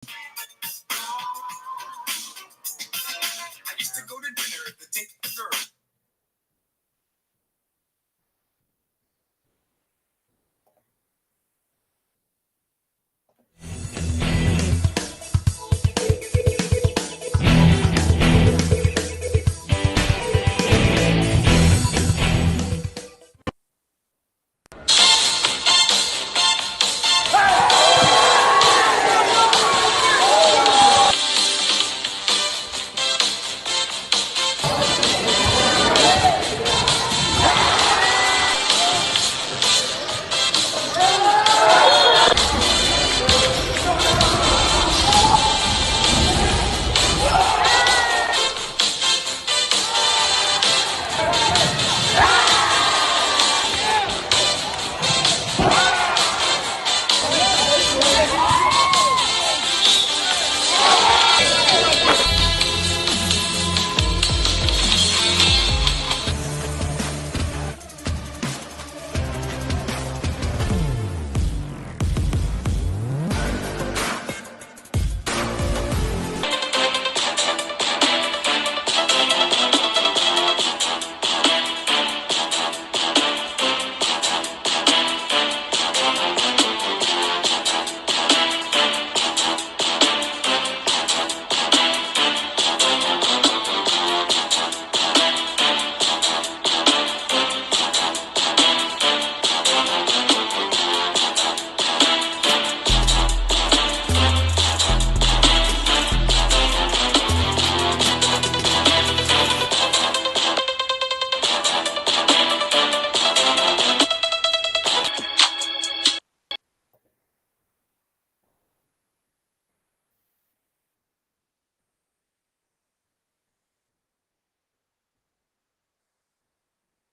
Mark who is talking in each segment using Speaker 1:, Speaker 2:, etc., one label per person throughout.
Speaker 1: I used to go to dinner to take the girl.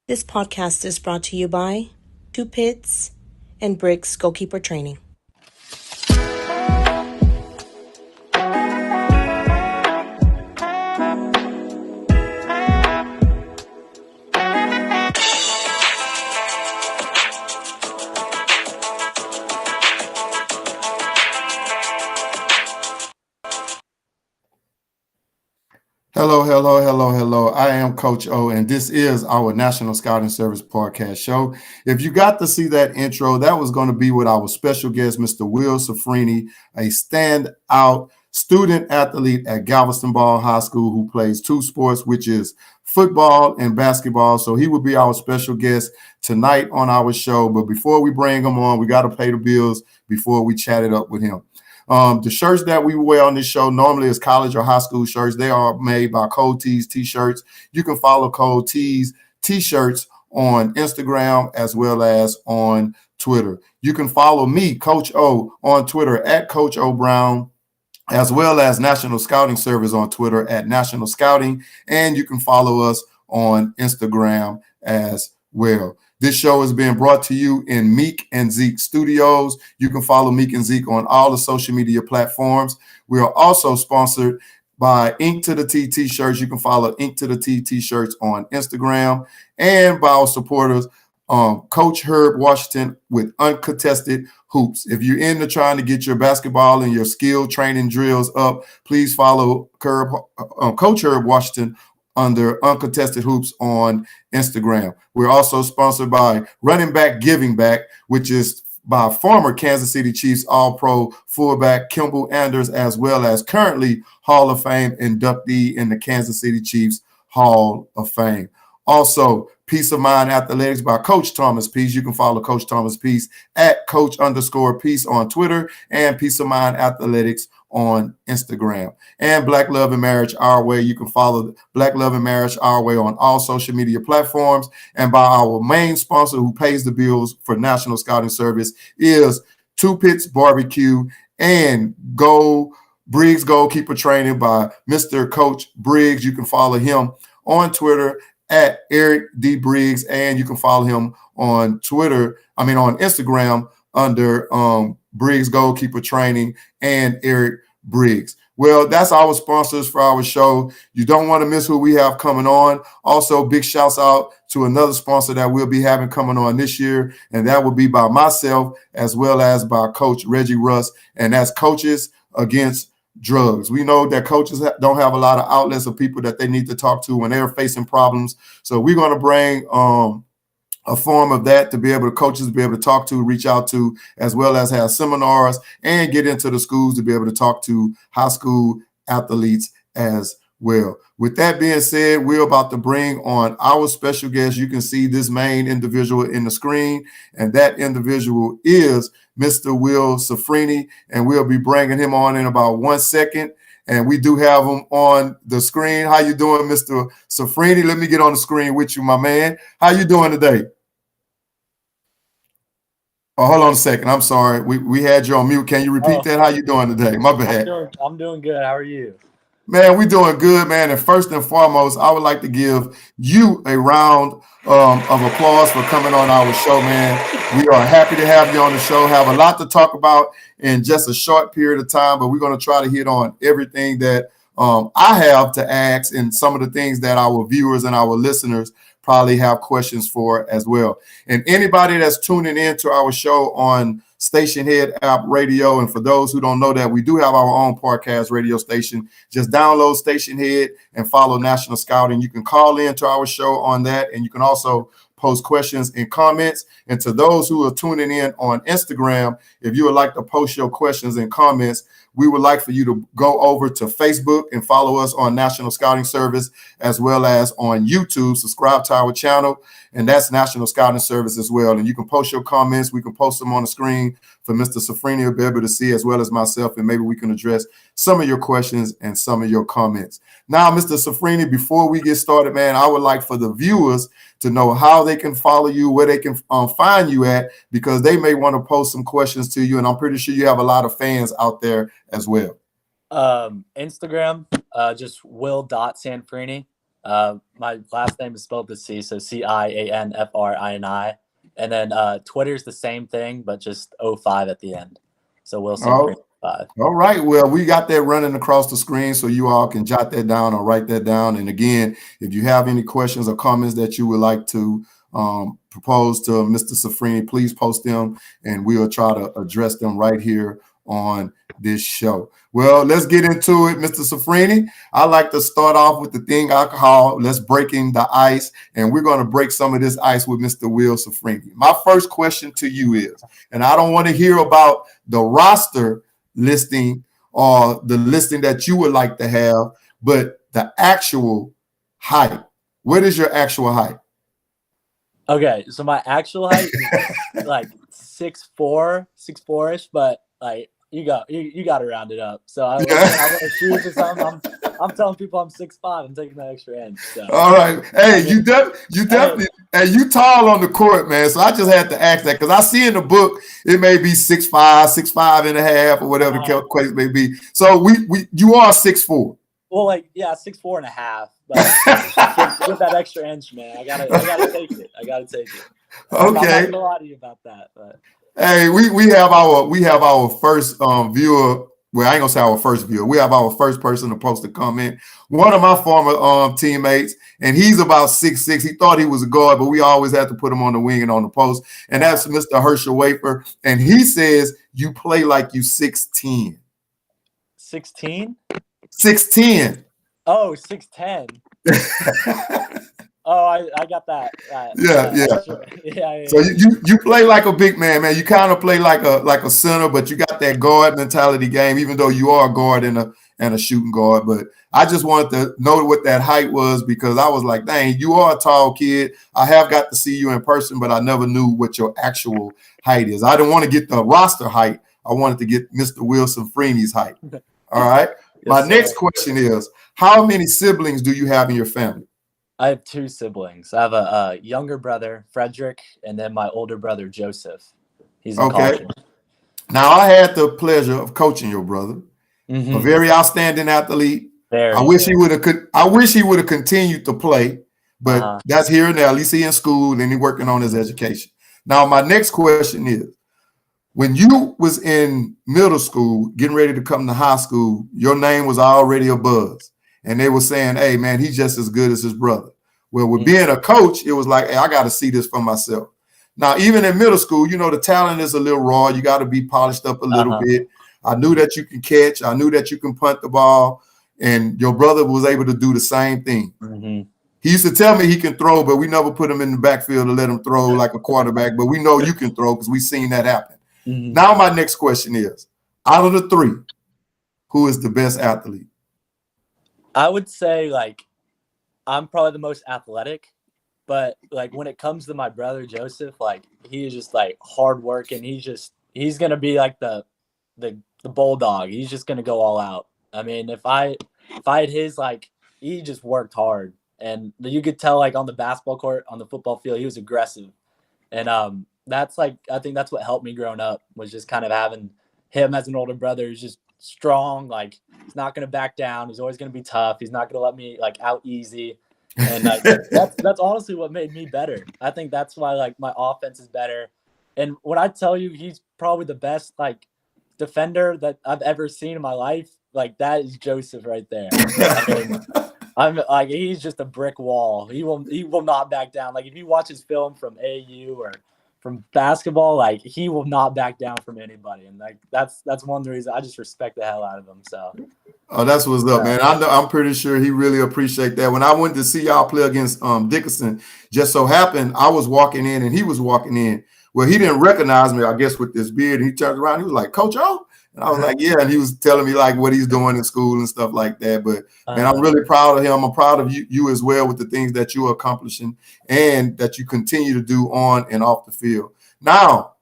Speaker 2: This podcast is brought to you by Two Pits and Bricks Goalkeeper Training.
Speaker 3: Hello. I am Coach O, and this is our National Scouting Service podcast show. If you got to see that intro, that was going to be with our special guest, Mr. Will Cianfrini, a standout student athlete at Galveston High School who plays two sports, which is football and basketball. So he will be our special guest tonight on our show. But before we bring him on, we got to pay the bills before we chat it up with him. The shirts that we wear on this show normally is college or high school shirts. They are made by Cold Tees T-shirts. You can follow Cold Tees T-shirts on Instagram as well as on Twitter. You can follow me, Coach O, on Twitter at Coach O Brown, as well as National Scouting Service on Twitter at National Scouting. And you can follow us on Instagram as well. This show is being brought to you in Meek and Zeke Studios. You can follow Meek and Zeke on all the social media platforms. We are also sponsored by Ink to the T T-shirts. You can follow Ink to the T T-shirts on Instagram, and by our supporters, Coach Herb Washington with Uncontested Hoops. If you're into trying to get your basketball and your skill training drills up, please follow Coach Herb Washington under Uncontested Hoops on Instagram. We're also sponsored by Running Back Giving Back, which is by former Kansas City Chiefs All-Pro fullback Kimball-Anders, as well as currently Hall of Fame inductee in the Kansas City Chiefs Hall of Fame. Also, Peace of Mind Athletics by Coach Thomas Peace. You can follow Coach Thomas Peace at Coach_Peace on Twitter, and Peace of Mind Athletics on Instagram. And Black Love and Marriage Our Way. You can follow Black Love and Marriage Our Way on all social media platforms. And by our main sponsor who pays the bills for National Scouting Service is Two Pits Barbecue and Briggs Goalkeeper Training by Mr. Coach Briggs. You can follow him on Twitter at Eric D. Briggs, and you can follow him on Instagram under Briggs Goalkeeper Training and Eric Briggs. Well, that's our sponsors for our show. You don't want to miss who we have coming on. Also, big shouts out to another sponsor that we'll be having coming on this year, and that will be by myself as well as by Coach Reggie Russ, and that's Coaches against drugs. We know that coaches don't have a lot of outlets of people that they need to talk to when they're facing problems. So we're going to bring a form of that to be able to coaches to be able to talk to, reach out to, as well as have seminars and get into the schools to be able to talk to high school athletes as well. With that being said, we're about to bring on our special guest. You can see this main individual in the screen, and that individual is Mr. Will Cianfrini, and we'll be bringing him on in about 1 second. And we do have him on the screen. How you doing, Mr. Cianfrini? Let me get on the screen with you, my man. How you doing today? Oh, hold on a second. I'm sorry. We had you on mute. Can you repeat that? How you doing today? My bad.
Speaker 4: I'm doing good. How are you?
Speaker 3: Man, we're doing good, man. And first and foremost, I would like to give you a round of applause for coming on our show, man. We are happy to have you on the show. Have a lot to talk about in just a short period of time, but we're going to try to hit on everything that I have to ask and some of the things that our viewers and our listeners probably have questions for as well. And anybody that's tuning in to our show on Stationhead app radio, and for those who don't know that, we do have our own podcast radio station. Just download Stationhead and follow National Scoutin. You can call in to our show on that, and you can also post questions and comments. And to those who are tuning in on Instagram, if you would like to post your questions and comments, we would like for you to go over to Facebook and follow us on National Scouting Service, as well as on YouTube. Subscribe to our channel, and that's National Scouting Service as well. And you can post your comments. We can post them on the screen for Mr. Cianfrini to be able to see, as well as myself, and maybe we can address some of your questions and some of your comments. Now, Mr. Cianfrini, before we get started, man, I would like for the viewers to know how they can follow you, where they can find you at, because they may want to post some questions to you, and I'm pretty sure you have a lot of fans out there as well.
Speaker 4: Instagram, just will.cianfrini. My last name is spelled with C, so Cianfrini. And then Twitter's the same thing, but just 05 at the end. So Will Cianfrini 5.
Speaker 3: All right. Well, we got that running across the screen, so you all can jot that down or write that down. And again, if you have any questions or comments that you would like to propose to Mr. Cianfrini, please post them, and we'll try to address them right here on this show. Well, let's get into it, Mr. Cianfrini. I like to start off with the thing I call let's breaking the ice, and we're going to break some of this ice with Mr. Will Cianfrini. My first question to you is, and I don't want to hear about the roster listing or the listing that you would like to have, but the actual height. What is your actual height?
Speaker 4: Okay, so my actual height is like 6'4", ish, but like you got to round it up. So I want to shoot or something. I'm telling people I'm 6'5". I'm taking that extra inch. So.
Speaker 3: All right, hey, you definitely, hey, you tall on the court, man. So I just had to ask that because I see in the book it may be 6'5", 6'5.5", or whatever the case may be. So you are 6'4".
Speaker 4: Well, like 6'4.5". But with that extra inch, man, I gotta take it. I gotta take it.
Speaker 3: Okay.
Speaker 4: I'm not gonna lie to you about that, but.
Speaker 3: Hey, we have our first viewer. Well, I ain't gonna say our first viewer. We have our first person to post a comment. One of my former teammates, and he's about 6'6". He thought he was a guard, but we always have to put him on the wing and on the post. And that's Mr. Herschel Wafer. And he says you play like you 6'10".
Speaker 4: 16?
Speaker 3: 6'10".
Speaker 4: Oh, 6'10". Oh, I got that. Yeah.
Speaker 3: So you play like a big man, man. You kind of play like a center, but you got that guard mentality game, even though you are a guard and a shooting guard. But I just wanted to know what that height was because I was like, dang, you are a tall kid. I have got to see you in person, but I never knew what your actual height is. I didn't want to get the roster height. I wanted to get Mr. Will Cianfrini's height. All right. My next question is, how many siblings do you have in your family?
Speaker 4: I have 2 siblings. I have a younger brother, Frederick, and then my older brother, Joseph. He's in college.
Speaker 3: Now, I had the pleasure of coaching your brother, a very outstanding athlete. I wish he would have continued to play, but that's here and there. At least he's in school and he's working on his education. Now, my next question is, when you was in middle school, getting ready to come to high school, your name was already a buzz. And they were saying, hey, man, he's just as good as his brother. Well, with being a coach, it was like, hey, I got to see this for myself. Now, even in middle school, the talent is a little raw. You got to be polished up a little bit. I knew that you can catch. I knew that you can punt the ball. And your brother was able to do the same thing.
Speaker 4: Mm-hmm.
Speaker 3: He used to tell me he can throw, but we never put him in the backfield to let him throw like a quarterback. But we know you can throw because we've seen that happen.
Speaker 4: Mm-hmm.
Speaker 3: Now my next question is, out of the three, who is the best athlete?
Speaker 4: I would say, like, I'm probably the most athletic. But, like, when it comes to my brother, Joseph, like, he is just, like, hardworking. He's going to be, like, the bulldog. He's just going to go all out. I mean, if I had his, like, he just worked hard. And you could tell, like, on the basketball court, on the football field, he was aggressive. And that's, like, I think that's what helped me growing up, was just kind of having him as an older brother who's just strong. Like, he's not going to back down. He's always going to be tough. He's not going to let me, like, out easy. And that's honestly what made me better. I think that's why, like, my offense is better. And when I tell you he's probably the best, like, defender that I've ever seen in my life, like, that is Joseph right there. I mean, I'm like, he's just a brick wall. He will not back down. Like, if you watch his film from AU or from basketball, like, he will not back down from anybody. And, like, that's one of the reasons I just respect the hell out of him. So.
Speaker 3: Oh, that's what's up, man. I'm pretty sure he really appreciate that. When I went to see y'all play against Dickinson, just so happened I was walking in and he was walking in. Well, he didn't recognize me, I guess, with this beard. And he turned around. He was like, Coach O? And I was like, yeah. And he was telling me, like, what he's doing in school and stuff like that. But, man, I'm really proud of him. I'm proud of you as well with the things that you're accomplishing and that you continue to do on and off the field. Now,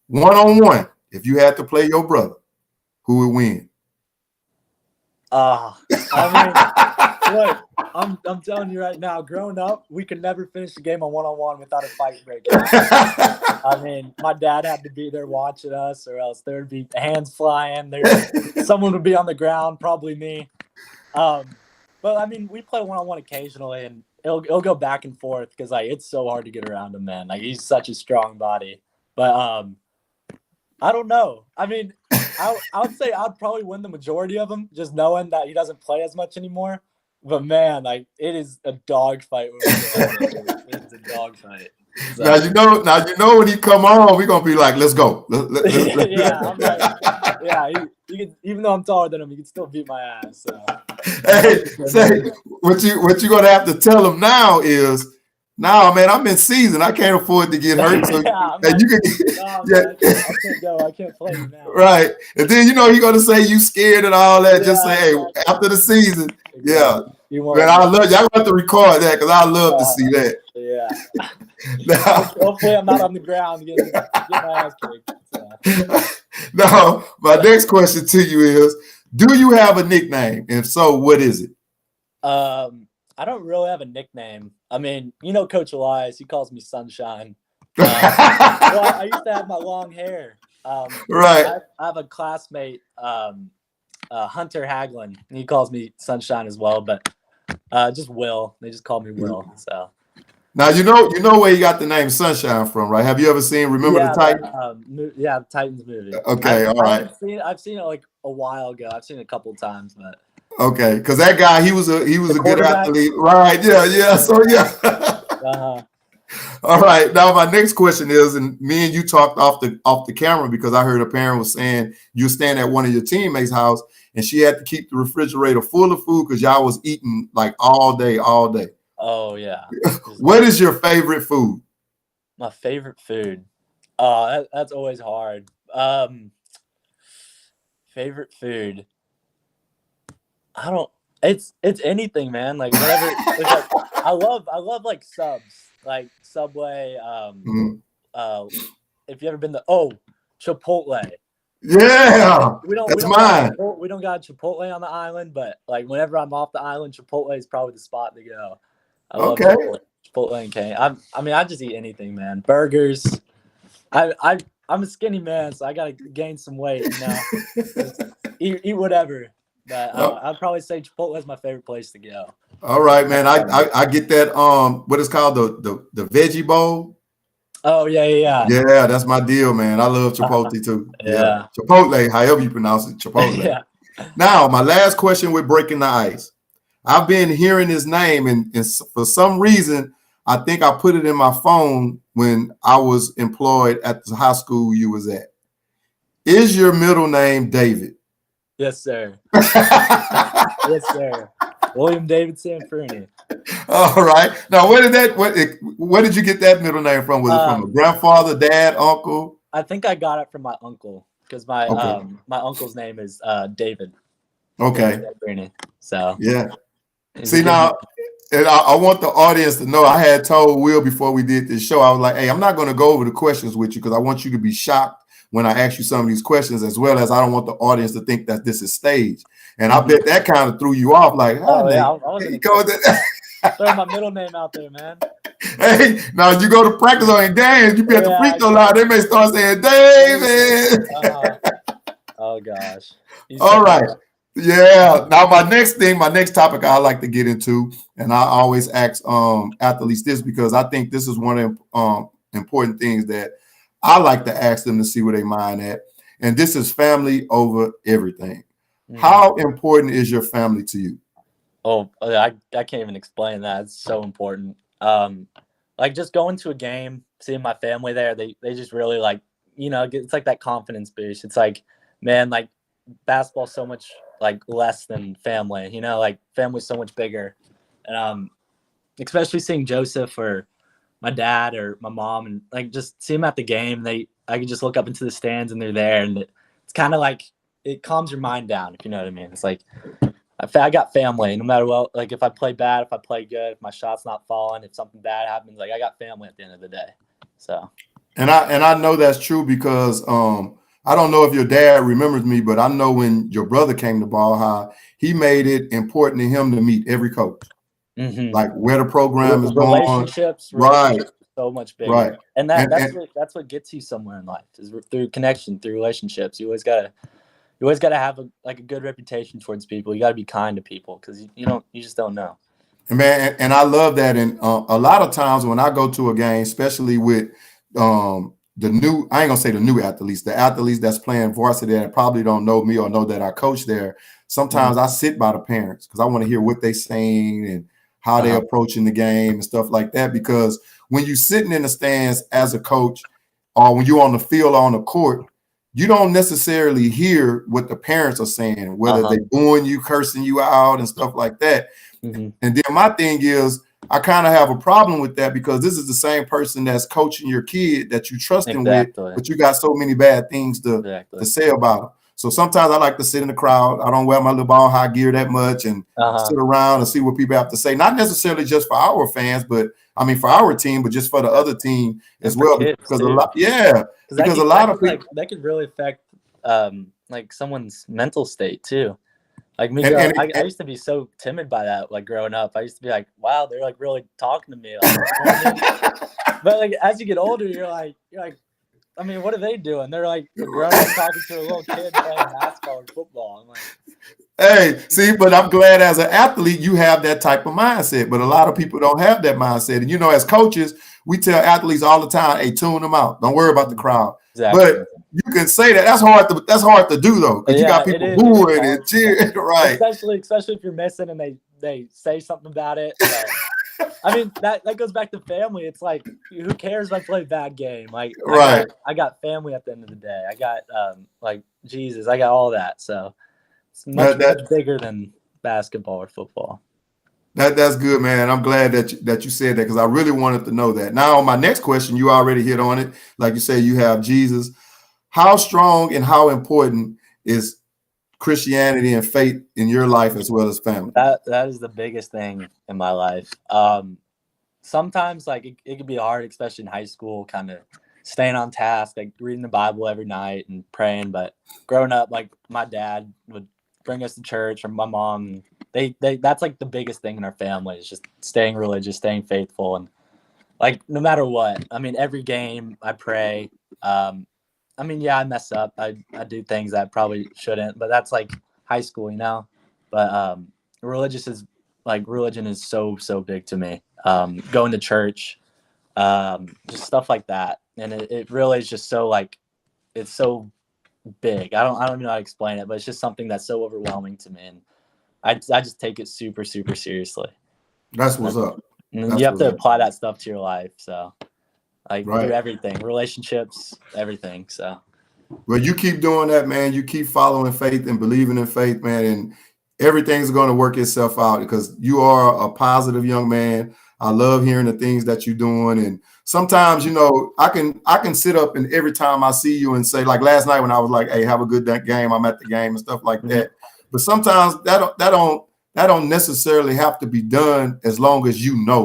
Speaker 3: one-on-one, if you had to play your brother, who would win?
Speaker 4: I mean, look, I'm telling you right now, growing up, we could never finish the game on one-on-one without a fight breaking. I mean, my dad had to be there watching us, or else there would be hands flying. Someone would be on the ground, probably me. But I mean, we play one-on-one occasionally, and it'll go back and forth because, like, it's so hard to get around him, man. Like, he's such a strong body. But I don't know. I mean, I would say I'd probably win the majority of them, just knowing that he doesn't play as much anymore. But, man, like, it is a dogfight. It's a dogfight. So.
Speaker 3: Now you know when he come on, we're gonna be like, let's go.
Speaker 4: Yeah, I'm like, yeah. He can, even though I'm taller than him, he can still beat my ass. So.
Speaker 3: Hey, say what you gonna have to tell him now is, man, I'm in season. I can't afford to get hurt. So you can,
Speaker 4: I can't play you now.
Speaker 3: Right, and then he's gonna say you scared and all that. Yeah, just say, hey, after the season, yeah. Man, I love you. I have to record that because I love to see that.
Speaker 4: Yeah. Now, hopefully, I'm not on the ground getting my ass kicked. So.
Speaker 3: Now, my next question to you is: do you have a nickname? If so, what is it?
Speaker 4: I don't really have a nickname. I mean, Coach Elias, he calls me Sunshine. Well, I used to have my long hair.
Speaker 3: Right.
Speaker 4: I have a classmate, Hunter Haglin, and he calls me Sunshine as well. But just Will. They just call me Will. So.
Speaker 3: Now you know where you got the name Sunshine from, right? Have you ever seen Remember the Titans?
Speaker 4: The Titans movie.
Speaker 3: Okay, all right.
Speaker 4: I've seen it like a while ago. I've seen it a couple of times, but.
Speaker 3: Okay, because that guy, he was a good athlete, right? Yeah. So yeah. All right. Now my next question is, and me and you talked off the camera because I heard a parent was saying you were staying at one of your teammates' house and she had to keep the refrigerator full of food because y'all was eating like all day.
Speaker 4: Oh yeah.
Speaker 3: What is your favorite food?
Speaker 4: My favorite food. Oh, that's always hard. Favorite food. I don't. It's anything, man. Like whatever. Like, I love like subs, like Subway. If you ever been Chipotle.
Speaker 3: Yeah, we don't
Speaker 4: got Chipotle on the island, but like whenever I'm off the island, Chipotle is probably the spot to go. I love Chipotle and cane. I just eat anything, man. Burgers. I'm a skinny man, so I gotta gain some weight. Eat whatever. But I'd probably say Chipotle is my favorite place to go.
Speaker 3: All right, man. I get that. What is called the veggie bowl.
Speaker 4: Oh yeah.
Speaker 3: Yeah, that's my deal, man. I love Chipotle too.
Speaker 4: Yeah.
Speaker 3: Chipotle, however you pronounce it, Chipotle.
Speaker 4: Yeah.
Speaker 3: Now, my last question with breaking the ice. I've been hearing his name, and for some reason, I think I put it in my phone when I was employed at the high school you was at. Is your middle name David?
Speaker 4: Yes, sir. Yes, sir. William David Cianfrini.
Speaker 3: All right. Now, where did you get that middle name from? Was it from a grandfather, dad, uncle?
Speaker 4: I think I got it from my uncle because my my uncle's name is David.
Speaker 3: Okay.
Speaker 4: David Cianfrini. So
Speaker 3: yeah.
Speaker 4: he's
Speaker 3: See now, and I want the audience to know. I had told Will before we did this show, I was like, "Hey, I'm not going to go over the questions with you because I want you to be shocked when I ask you some of these questions, as well as I don't want the audience to think that this is staged." And I bet that kind of threw you off. Like,
Speaker 4: oh yeah, I
Speaker 3: Nate,
Speaker 4: wasn't
Speaker 3: go
Speaker 4: throw my middle name out there, man.
Speaker 3: Hey, now you go to practice on games, you be at the free throw line, they may start saying David.
Speaker 4: Oh gosh.
Speaker 3: All right. Yeah. Now my next topic I like to get into, and I always ask athletes this because I think this is one of the important things that I like to ask them to see where they mind at. And this is family over everything. Mm-hmm. How important is your family to you?
Speaker 4: Oh, I can't even explain that. It's so important. Like just going to a game, seeing my family there, they just really like, it's like that confidence boost. It's like, man, like basketball's so much like less than family, like family's so much bigger. And especially seeing Joseph or my dad or my mom and like just see them at the game, I can just look up into the stands and they're there, and it's kind of like it calms your mind down, if you know what I mean. It's like I got family no matter what. Like if I play bad, if I play good, if my shot's not falling, if something bad happens, like I got family at the end of the day. So
Speaker 3: and I know that's true because I don't know if your dad remembers me, but I know when your brother came to Ball High, he made it important to him to meet every coach. Mm-hmm. Like where the program is
Speaker 4: relationships,
Speaker 3: going. Right.
Speaker 4: So much bigger.
Speaker 3: Right.
Speaker 4: And that's what gets you somewhere in life is through connection, through relationships. You always gotta have a good reputation towards people. You gotta be kind to people because you just don't know.
Speaker 3: And man, and I love that. And a lot of times when I go to a game, especially with I ain't gonna say the new athletes, the athletes that's playing varsity that probably don't know me or know that I coach there. Sometimes I sit by the parents because I want to hear what they saying and how they're approaching the game and stuff like that. Because when you're sitting in the stands as a coach, or when you're on the field or on the court, you don't necessarily hear what the parents are saying, whether they booing you, cursing you out, and stuff like that. Mm-hmm. And then my thing is, I kind of have a problem with that because this is the same person that's coaching your kid that you trusting with, but you got so many bad things to say about them. So sometimes I like to sit in the crowd. I don't wear my little Ball High gear that much and sit around and see what people have to say. Not necessarily just for our fans, but I mean for our team, but just for the other team as well. Because a lot of people
Speaker 4: that could really affect like someone's mental state too. Like me, I used to be so timid by that. Like growing up, I used to be like, "Wow, they're like really talking to me." Like, but like as you get older, you're like, I mean, what are they doing? They're like grown up talking to a little kid playing basketball or football. I'm like,
Speaker 3: hey, see, but I'm glad as an athlete you have that type of mindset. But a lot of people don't have that mindset. And as coaches, we tell athletes all the time, "Hey, tune them out. Don't worry about the crowd." Exactly. But you can say that. That's hard to do though, because you got people booing and cheering, right?
Speaker 4: Especially if you're missing and they say something about it. I mean, that goes back to family. It's like, who cares if I play a bad game? Like,
Speaker 3: right.
Speaker 4: I got family at the end of the day. I got like Jesus. I got all that. So it's much bigger than basketball or football.
Speaker 3: That's good, man. I'm glad that you said that because I really wanted to know that. Now, on my next question, you already hit on it. Like you say, you have Jesus. How strong and how important is Christianity and faith in your life as well as family?
Speaker 4: That is the biggest thing in my life. Sometimes like it can be hard, especially in high school, kind of staying on task, like reading the Bible every night and praying. But growing up, like my dad would bring us to church, or my mom, they that's like the biggest thing in our family is just staying religious, staying faithful, and like no matter what. I mean, every game I pray. I mean, yeah, I mess up. I do things that I probably shouldn't, but that's like high school, But religion is so big to me. Going to church, just stuff like that, and it really is just so like it's so big. I don't even know how to explain it, but it's just something that's so overwhelming to me, and I just take it super seriously.
Speaker 3: That's what's up.
Speaker 4: And you have to apply that stuff to your life. So like through everything, relationships, everything. So
Speaker 3: Well, you keep doing that, man. You keep following faith and believing in faith, man, and everything's going to work itself out because you are a positive young man. I love hearing the things that you're doing, and sometimes, I can sit up and every time I see you and say, like last night when I was like, "Hey, have a good game." I'm at the game and stuff like that. But sometimes that don't necessarily have to be done as long as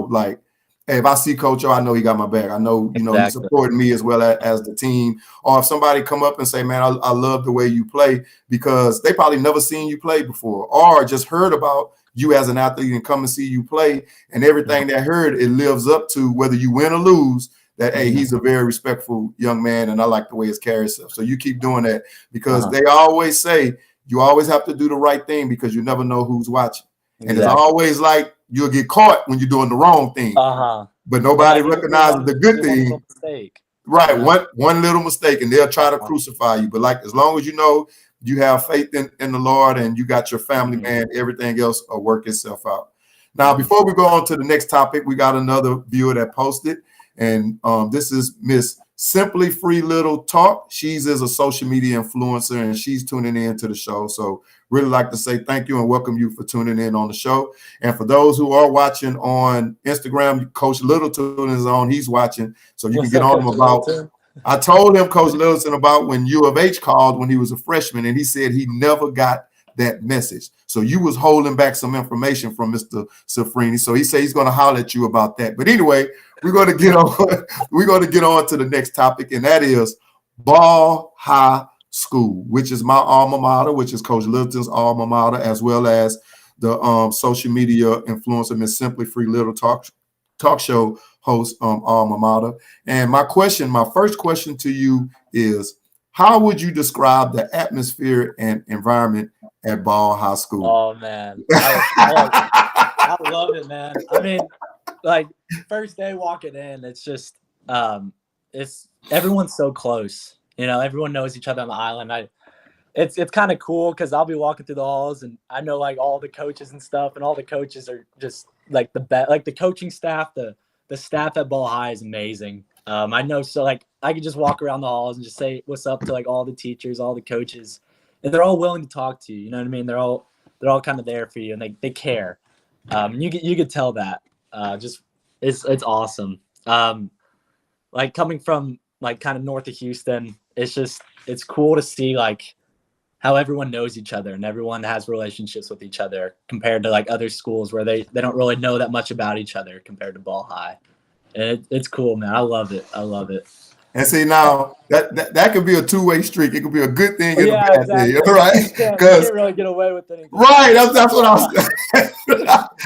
Speaker 3: like, hey, if I see Coach O, I know he got my back. I know,
Speaker 4: Exactly.
Speaker 3: he's supporting me as well as the team. Or if somebody come up and say, man, I love the way you play, because they probably never seen you play before or just heard about you as an athlete and come and see you play. And everything they heard, it lives up to whether you win or lose, that, hey, he's a very respectful young man, and I like the way his carries stuff. So you keep doing that because they always say you always have to do the right thing because you never know who's watching. And it's always like you'll get caught when you're doing the wrong thing. But nobody recognizes the good thing. Right. One little mistake and they'll try to crucify you. But like, as long as you have faith in the Lord and you got your family, man, everything else will work itself out. Now, before we go on to the next topic, we got another viewer that posted. And this is Miss Simply Free Little Talk. She's a social media influencer and she's tuning in to the show. So really like to say thank you and welcome you for tuning in on the show. And for those who are watching on Instagram, Coach Littleton is on. He's watching. So you can get on him about. I told him, Coach Littleton, about when U of H called when he was a freshman, and he said he never got that message. So you was holding back some information from Mr. Cianfrini. So he said he's going to holler at you about that. But anyway, we're going to get on. We're going to get on to the next topic, and that is Ball High School, which is my alma mater, which is Coach Littleton's alma mater, as well as the social media influencer Miss Simply Free Little talk show host alma mater. And my first question to you is, how would you describe the atmosphere and environment at Ball High School?
Speaker 4: Oh man, I love it, man. I mean, like first day walking in, it's just it's everyone's so close. Everyone knows each other on the island. It's kind of cool because I'll be walking through the halls and I know like all the coaches and stuff, and all the coaches are just like the best. Like the coaching staff, the staff at Ball High is amazing. I know, so like I could just walk around the halls and just say what's up to like all the teachers, all the coaches, and they're all willing to talk to you. You know what I mean? They're all kind of there for you, and they care. You could tell that. Just it's awesome. Like coming from like kind of north of Houston, it's cool to see like how everyone knows each other and everyone has relationships with each other compared to like other schools where they don't really know that much about each other compared to Ball High. And it's cool, man. I love it.
Speaker 3: And see, now that could be a two-way streak. It could be a good thing and a bad thing, right?
Speaker 4: You can't really get away with anything.
Speaker 3: Right. That's what I was.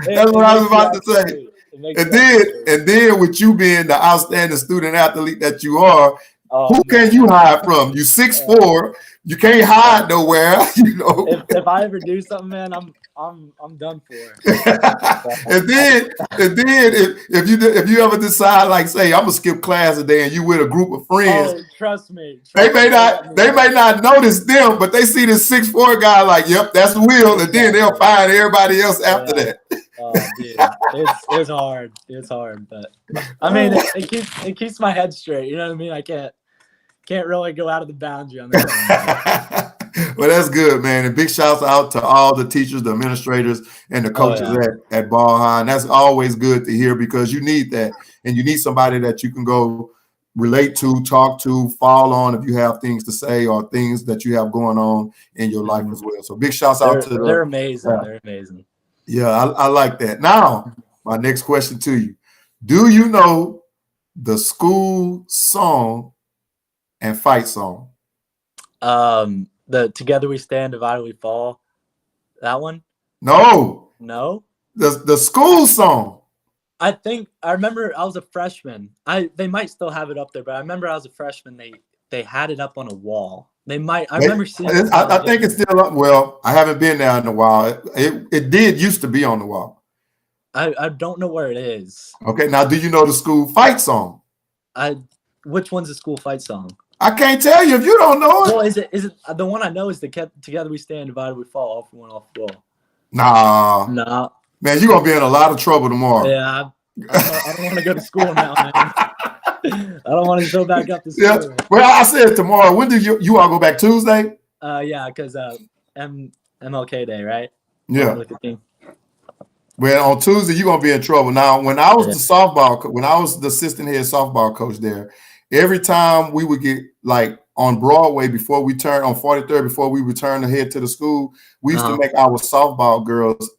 Speaker 3: That's what I was about to say. And then with you being the outstanding student athlete that you are, who can you hide from? You 6'4", you can't hide nowhere.
Speaker 4: If I ever do something, man, I'm done for.
Speaker 3: and then if you ever decide, like, say, I'm gonna skip class today, and you with a group of friends,
Speaker 4: trust me.
Speaker 3: They may not notice them, but they see this 6'4" guy, like, yep, that's Will, and then they'll find everybody else after that.
Speaker 4: Oh, dude, it's hard. It's hard, but I mean, it keeps my head straight. You know what I mean? I can't really go out of the boundary on that.
Speaker 3: Well, that's good, man. And big shouts out to all the teachers, the administrators, and the coaches at Ball High. And that's always good to hear because you need that, and you need somebody that you can go relate to, talk to, fall on if you have things to say or things that you have going on in your life as well. So big shouts out to them.
Speaker 4: They're amazing. They're amazing.
Speaker 3: Yeah, I like that. Now, my next question to you. Do you know the school song and fight song?
Speaker 4: The Together We Stand, Divided We Fall. That one?
Speaker 3: No. The school song.
Speaker 4: I remember I was a freshman. They might still have it up there, but I remember I was a freshman. They had it up on a wall. I remember seeing it.
Speaker 3: I think it's still up. Well, I haven't been there in a while. It did used to be on the wall.
Speaker 4: I don't know where it is.
Speaker 3: Okay, now do you know the school fight song?
Speaker 4: Which one's the school fight song?
Speaker 3: I can't tell you if you don't know it.
Speaker 4: Well, is it the one I know is the Together We Stand, Divided We Fall, all for one, off the wall.
Speaker 3: Nah. Man, you're gonna be in a lot of trouble tomorrow.
Speaker 4: Yeah, I don't want to go to school now, man. I don't want to go back up to
Speaker 3: Yeah.
Speaker 4: school.
Speaker 3: Well, I said tomorrow. When do you all go back? Tuesday?
Speaker 4: Yeah, because MLK Day, right?
Speaker 3: Yeah.
Speaker 4: Martin Luther King.
Speaker 3: Well, on Tuesday, you're gonna be in trouble. Now, when I was
Speaker 4: Yeah.
Speaker 3: when I was the assistant head softball coach there, every time we would get like on Broadway before we turn on 43rd, before we return to head to the school, we used to make our softball girls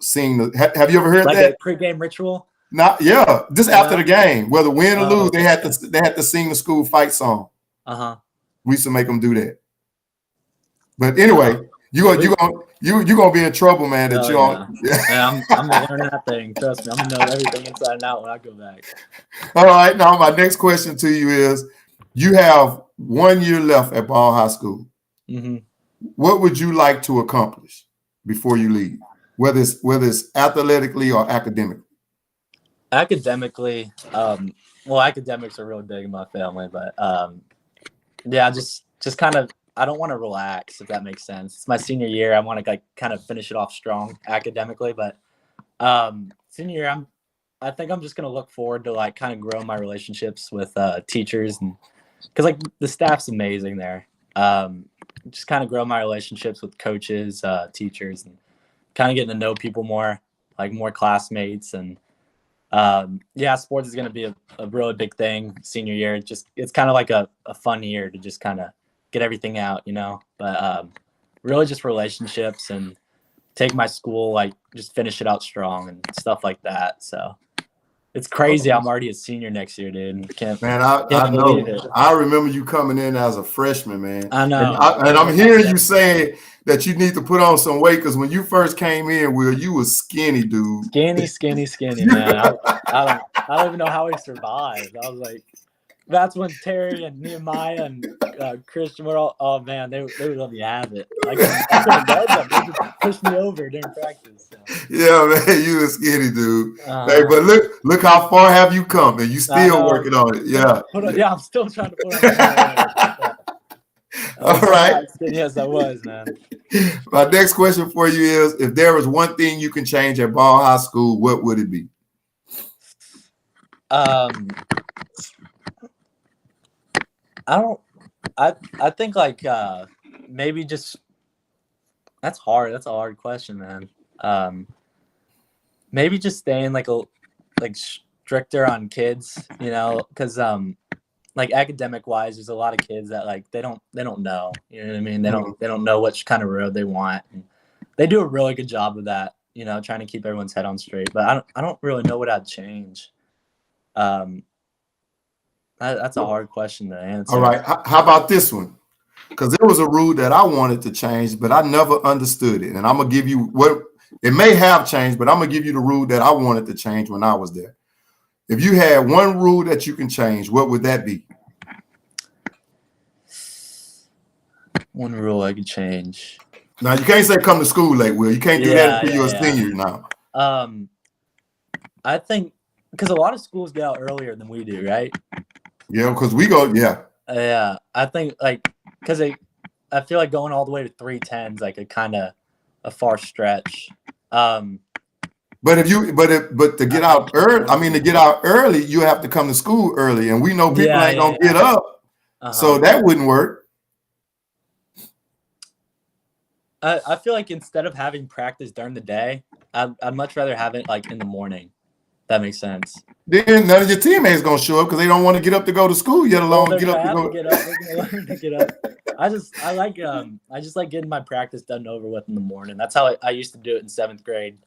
Speaker 3: sing the. Have you ever heard
Speaker 4: like
Speaker 3: that?
Speaker 4: a pregame ritual?
Speaker 3: Not just after the game, whether win or lose,
Speaker 4: okay.
Speaker 3: they had to sing the school fight song. We used to make them do that. But anyway, you're gonna be in trouble, man. That you all.
Speaker 4: Yeah, I'm gonna learn that thing. Trust me, I'm gonna know everything inside and out when I go back.
Speaker 3: All right. Now, my next question to you is: you have 1 year left at Ball High School.
Speaker 4: Mm-hmm.
Speaker 3: What would you like to accomplish before you leave? Whether it's athletically or academically.
Speaker 4: Academically, well, academics are really big in my family, but yeah, just kind of. I don't want to relax, if that makes sense. It's my senior year. I want to like kind of finish it off strong academically, but senior year, I think I'm just gonna look forward to like kind of grow my relationships with teachers, and because like the staff's amazing there. Just kind of grow my relationships with coaches, teachers, and kind of getting to know people more, like more classmates, and yeah, sports is gonna be a really big thing senior year. It's kind of like a fun year to just kind of get everything out, you know, but really just relationships and take my school, like just finish it out strong and stuff like that. So it's crazy. I'm already a senior next year, dude. Can't
Speaker 3: I
Speaker 4: believe
Speaker 3: know.
Speaker 4: it.
Speaker 3: I remember you coming in as a freshman, man.
Speaker 4: I know.
Speaker 3: And I'm hearing you saying that you need to put on some weight because when you first came in, Will, you was skinny, dude.
Speaker 4: Skinny, man. I don't even know how he survived. I was like, that's when Terry and Nehemiah and Christian were all, oh man, they would let me have it. I couldn't guard them. They just pushed me over during practice. So.
Speaker 3: Yeah, man, you a skinny dude. Hey, but look how far have you come, and you still working on it. Yeah.
Speaker 4: Yeah, I'm still trying to put on it.
Speaker 3: All right.
Speaker 4: Yes, I was, man.
Speaker 3: My next question for you is: if there was one thing you can change at Ball High School, what would it be?
Speaker 4: I think like maybe just that's hard. That's a hard question, man. Maybe just staying like stricter on kids, you know, because like academic wise, there's a lot of kids that like they don't know, you know what I mean? They don't know which kind of road they want. And they do a really good job of that, you know, trying to keep everyone's head on straight. But I don't really know what I'd change. That's a hard question to answer.
Speaker 3: All right. How about this one? Because there was a rule that I wanted to change, but I never understood it. And I'm going to give you what it may have changed, but I'm going to give you the rule that I wanted to change when I was there. If you had one rule that you can change, what would that be?
Speaker 4: One rule I could change.
Speaker 3: Now, you can't say come to school late, Will. You can't do that until you're a senior now.
Speaker 4: I think because a lot of schools get out earlier than we do, right?
Speaker 3: Yeah, because we go, yeah.
Speaker 4: Yeah, I think like because I feel like going all the way to 3:10 is like a kind of a far stretch. But
Speaker 3: to get out early, you have to come to school early, and we know people ain't gonna get up, so that wouldn't work.
Speaker 4: I feel like instead of having practice during the day, I'd much rather have it like in the morning. That makes sense.
Speaker 3: Then none of your teammates gonna show up because they don't want to get up to go to school, yet alone
Speaker 4: They're
Speaker 3: get up to
Speaker 4: gonna
Speaker 3: go.
Speaker 4: Get up. They're gonna learn to get up. I just like getting my practice done over with in the morning. That's how I used to do it in 7th grade.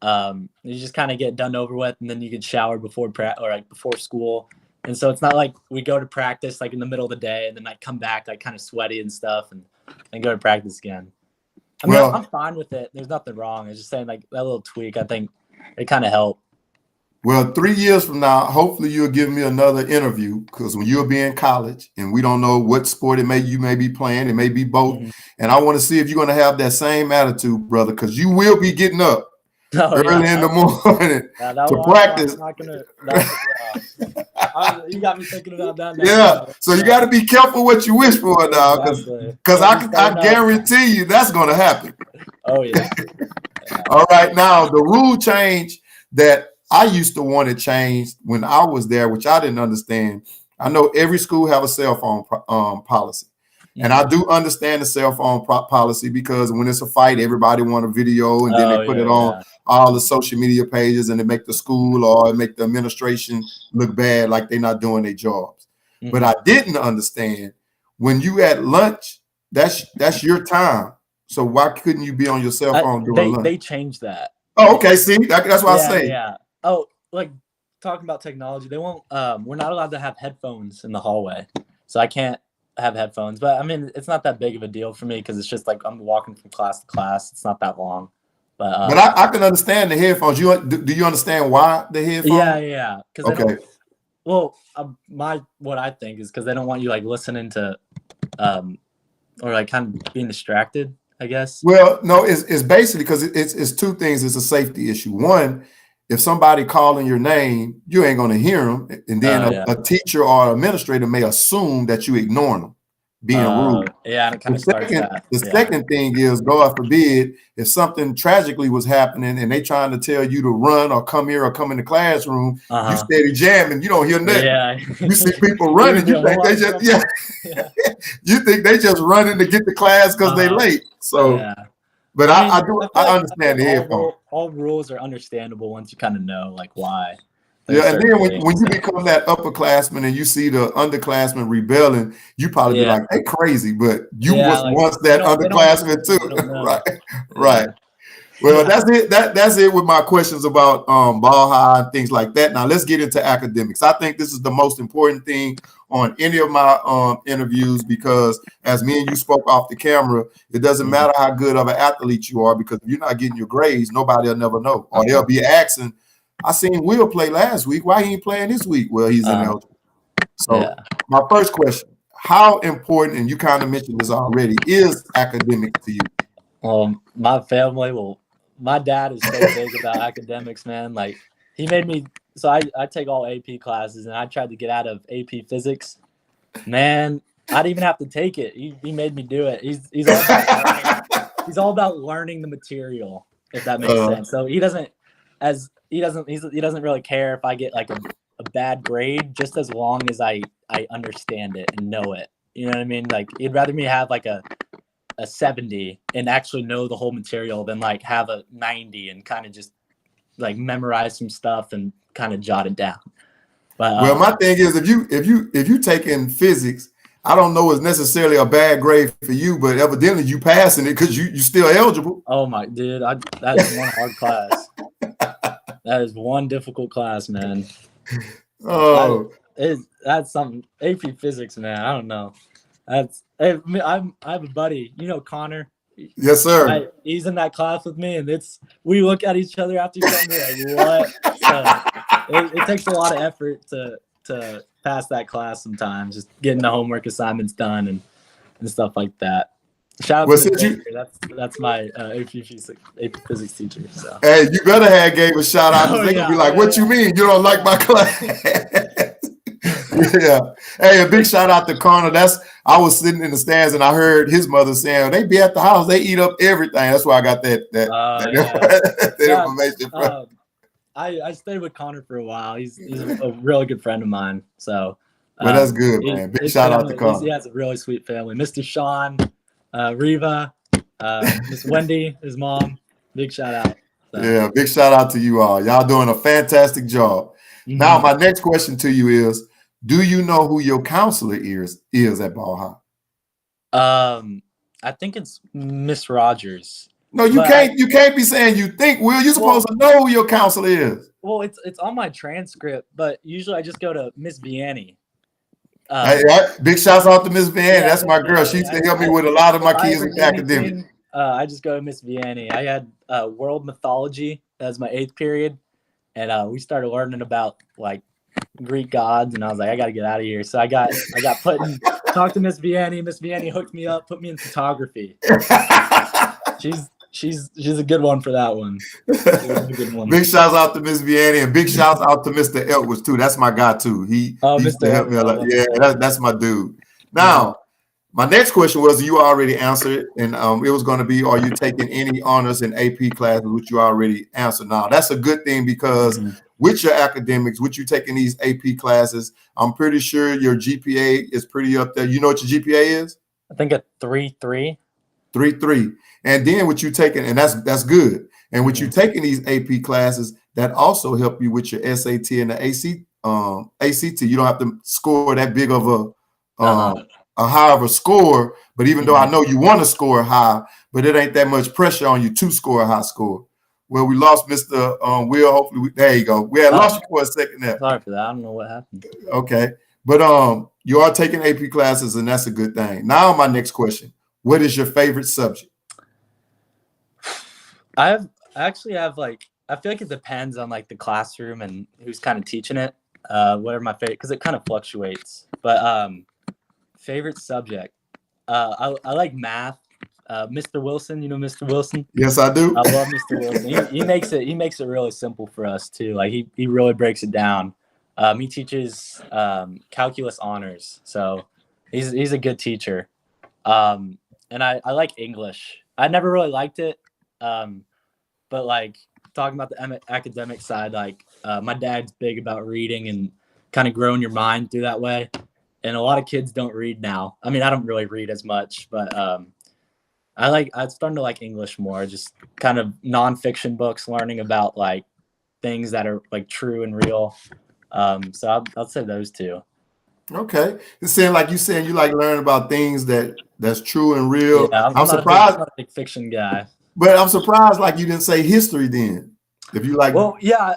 Speaker 4: You just kind of get done over with, and then you could shower before before school. And so it's not like we go to practice like in the middle of the day and then like come back like kind of sweaty and stuff and go to practice again. I mean, I'm fine with it. There's nothing wrong. I'm just saying like that little tweak. I think it kind of helped.
Speaker 3: Well, 3 years from now, hopefully you'll give me another interview because when you'll be in college and we don't know what sport you may be playing, it may be both. Mm-hmm. And I want to see if you're going to have that same attitude, brother, because you will be getting up early in the morning to practice.
Speaker 4: You got me thinking about that now.
Speaker 3: Yeah, so you got to be careful what you wish for now because I guarantee you that's going to happen.
Speaker 4: Oh, yeah.
Speaker 3: All right, now the rule change that I used to want it changed when I was there, which I didn't understand. I know every school have a cell phone policy. And I do understand the cell phone policy because when it's a fight, everybody want a video and then they put it on all the social media pages and it make the school or make the administration look bad like they're not doing their jobs. But I didn't understand when you at lunch, that's your time. So why couldn't you be on your cell phone during lunch?
Speaker 4: They changed that.
Speaker 3: Oh, okay. See, that's what I say.
Speaker 4: Yeah. Oh, like talking about technology, they won't. We're not allowed to have headphones in the hallway, so I can't have headphones. But I mean, it's not that big of a deal for me because it's just like I'm walking from class to class. It's not that long. But
Speaker 3: I can understand the headphones. Do you understand why the headphones?
Speaker 4: Yeah. Okay. Well, what I think is because they don't want you like listening to, or like kind of being distracted, I guess.
Speaker 3: Well, no, it's basically because it's two things. It's a safety issue. One, if somebody calling your name, you ain't going to hear them. And then a teacher or administrator may assume that you ignoring them, being rude.
Speaker 4: Yeah, and it kind of starts that.
Speaker 3: The second thing is, God forbid, if something tragically was happening and they trying to tell you to run or come here or come in the classroom, you steady jamming, you don't hear nothing.
Speaker 4: Yeah.
Speaker 3: You see people running, you think they just you think they just running to get to class because they late. So, but I understand the headphone.
Speaker 4: All rules are understandable once you kind of know like why.
Speaker 3: Yeah, and then when you become that upperclassman and you see the underclassmen rebelling, you probably be like, "They crazy," but you was once that underclassman too, right? Well, that's it. That's it with my questions about ball high and things like that. Now let's get into academics. I think this is the most important thing on any of my interviews because as me and you spoke off the camera, it doesn't matter how good of an athlete you are because if you're not getting your grades, nobody will never know, or they'll be asking. I seen Will play last week. Why he ain't playing this week? Well, he's ineligible. So my first question, how important, and you kind of mentioned this already, is academics to you?
Speaker 4: My dad is so big about academics, man. Like he made me, so I take all AP classes and I tried to get out of AP physics. Man, I didn't even have to take it. He made me do it. He's all about learning the material, if that makes sense. So he doesn't really care if I get like a bad grade, just as long as I understand it and know it. You know what I mean? Like he'd rather me have like a 70 and actually know the whole material than like have a 90 and kind of just like memorize some stuff and kind of jot it down. But
Speaker 3: well, my thing is if you take in physics, I don't know it's necessarily a bad grade for you, but evidently you passing it because you still eligible.
Speaker 4: Oh my dude, that is one hard class. That is one difficult class, man.
Speaker 3: Oh,
Speaker 4: that's something. AP physics, man. I don't know. I have a buddy, you know, Connor.
Speaker 3: Yes, sir.
Speaker 4: He's in that class with me, and we look at each other after something like, what? So it takes a lot of effort to pass that class sometimes, just getting the homework assignments done and stuff like that. Shout out to the that's my AP physics teacher. So.
Speaker 3: Hey, you better have gave a shout out because they're gonna be like, "What you mean you don't like my class?" Yeah. Hey, a big shout out to Connor. I was sitting in the stands and I heard his mother saying they be at the house, they eat up everything. That's why I got that information from.
Speaker 4: I stayed with Connor for a while. He's a really good friend of mine. So.
Speaker 3: Well, that's good, man. Big shout out to Connor.
Speaker 4: He has a really sweet family. Mr. Sean. Riva, Miss Wendy, his mom, big shout out. So.
Speaker 3: Yeah, big shout out to you all. Y'all doing a fantastic job. Now, my next question to you is, do you know who your counselor is at Ball
Speaker 4: High? I think it's Miss Rogers.
Speaker 3: No, you can't be saying you think, Will. You're supposed to know who your counselor is.
Speaker 4: Well, it's on my transcript, but usually I just go to Miss Vianney.
Speaker 3: Big shouts out to Miss Vianney. That's my girl. She used to help me with a lot of my kids with academics.
Speaker 4: I just go to Miss Vianney. I had world mythology as my 8th period, and we started learning about like Greek gods, and I was like, I got to get out of here. So I got talked to Miss Vianney. Miss Vianney hooked me up, put me in photography. She's a good one for that one.
Speaker 3: Big shouts out to Miss Vianney and big shouts out to Mr. Eltwich too. That's my guy too. He used to help me a lot. Yeah, that's my dude. Now, my next question was you already answered it, and it was going to be, are you taking any honors in AP classes, which you already answered. Now, that's a good thing because with your academics, with you taking these AP classes. I'm pretty sure your GPA is pretty up there. You know what your GPA is?
Speaker 4: I think a 3.3.
Speaker 3: 3.3. And then what you taking, and that's good. And what you taking these AP classes, that also help you with your SAT and the ACT. You don't have to score that big of a high of a score. But even though I know you want to score high, but it ain't that much pressure on you to score a high score. Well, we lost Mr. Will. Hopefully, there you go. We had lost you for a second there.
Speaker 4: Sorry for that. I don't know what happened.
Speaker 3: Okay. But you are taking AP classes, and that's a good thing. Now, my next question. What is your favorite subject?
Speaker 4: I actually have like, I feel like it depends on like the classroom and who's kind of teaching it. Whatever my favorite, because it kind of fluctuates. But favorite subject, I like math. Mr. Wilson, you know Mr. Wilson?
Speaker 3: Yes, I do.
Speaker 4: I love Mr. Wilson. He makes it really simple for us too. Like he really breaks it down. He teaches calculus honors, so he's a good teacher. And I like English. I never really liked it, but like talking about the academic side, like my dad's big about reading and kind of growing your mind through that way. And a lot of kids don't read now. I mean, I don't really read as much, but I'm starting to like English more, just kind of nonfiction books, learning about like things that are like true and real. So I'll say those two.
Speaker 3: Okay. It's saying like you like learning about things that's true and real.
Speaker 4: Yeah,
Speaker 3: I'm surprised.
Speaker 4: I'm not a big fiction guy.
Speaker 3: But I'm surprised like you didn't say history then. If you like,
Speaker 4: well, yeah,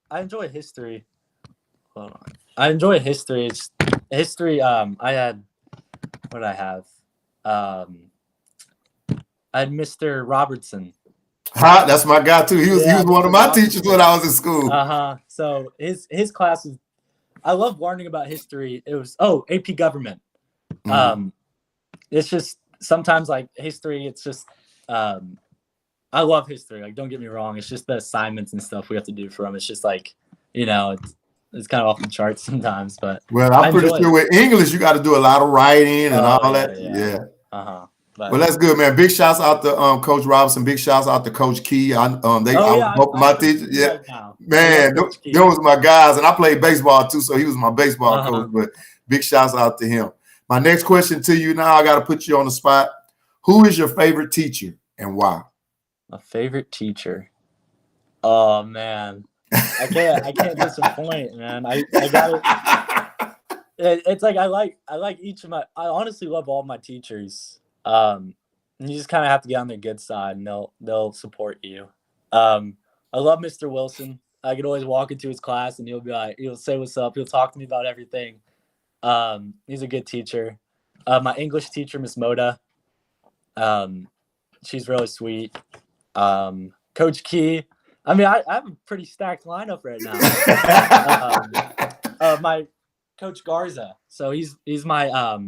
Speaker 4: I enjoy history. Hold on. I enjoy history. It's history. I had, what did I have? I had Mr. Robertson.
Speaker 3: That's my guy too. He was one of my teachers when I was in school.
Speaker 4: So his classes, I love learning about history. It was AP government. It's just sometimes like history. It's just I love history. Like, don't get me wrong. It's just the assignments and stuff we have to do for them. It's just like, it's kind of off the charts sometimes. But
Speaker 3: well, I'm pretty sure with English you got to do a lot of writing and all that. Yeah. Well, that's good, man. Big shouts out to Coach Robinson. Big shouts out to Coach Key. Both of my teachers. Yeah, man, those was my guys, and I played baseball too, so he was my baseball coach. But big shouts out to him. My next question to you now, I got to put you on the spot. Who is your favorite teacher and why?
Speaker 4: My favorite teacher. Oh man, I can't disappoint, man. I got it. It's like I like each of my. I honestly love all my teachers. And you just kind of have to get on their good side, and they'll support you. I love Mr. Wilson. I could always walk into his class, and he'll say what's up. He'll talk to me about everything. He's a good teacher. My English teacher, Miss Moda. She's really sweet. Coach Key. I mean, I have a pretty stacked lineup right now. My Coach Garza. So he's my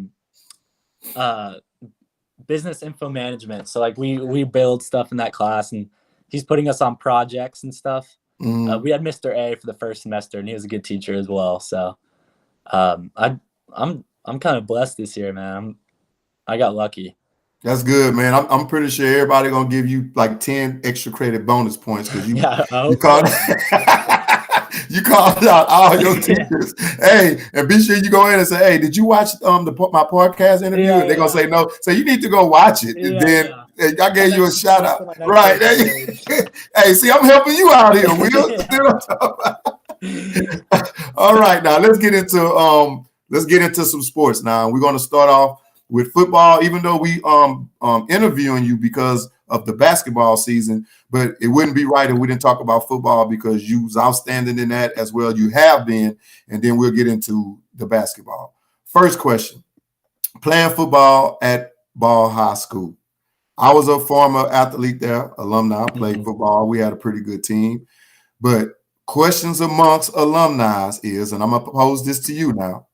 Speaker 4: business info management. So like we build stuff in that class, and he's putting us on projects and stuff. We had Mr. A for the first semester, and he was a good teacher as well. So I'm kind of blessed this year, man. I got lucky.
Speaker 3: That's good, man. I'm pretty sure everybody gonna give you like 10 extra credit bonus points because you you called out all your teachers. Hey, and be sure you go in and say, "Hey, did you watch my podcast interview?" And they're gonna say no. So you need to go watch it. And then I gave you a shout out. Right. Hey, see, I'm helping you out here, Will. All right, now let's get into some sports. Now we're gonna start off with football, even though we interviewing you because of the basketball season, but it wouldn't be right if we didn't talk about football because you was outstanding in that as well. You have been, and then we'll get into the basketball. First question, playing football at Ball High School. I was a former athlete there, alumni. I played football. We had a pretty good team, but questions amongst alumni is, and I'm going to pose this to you now.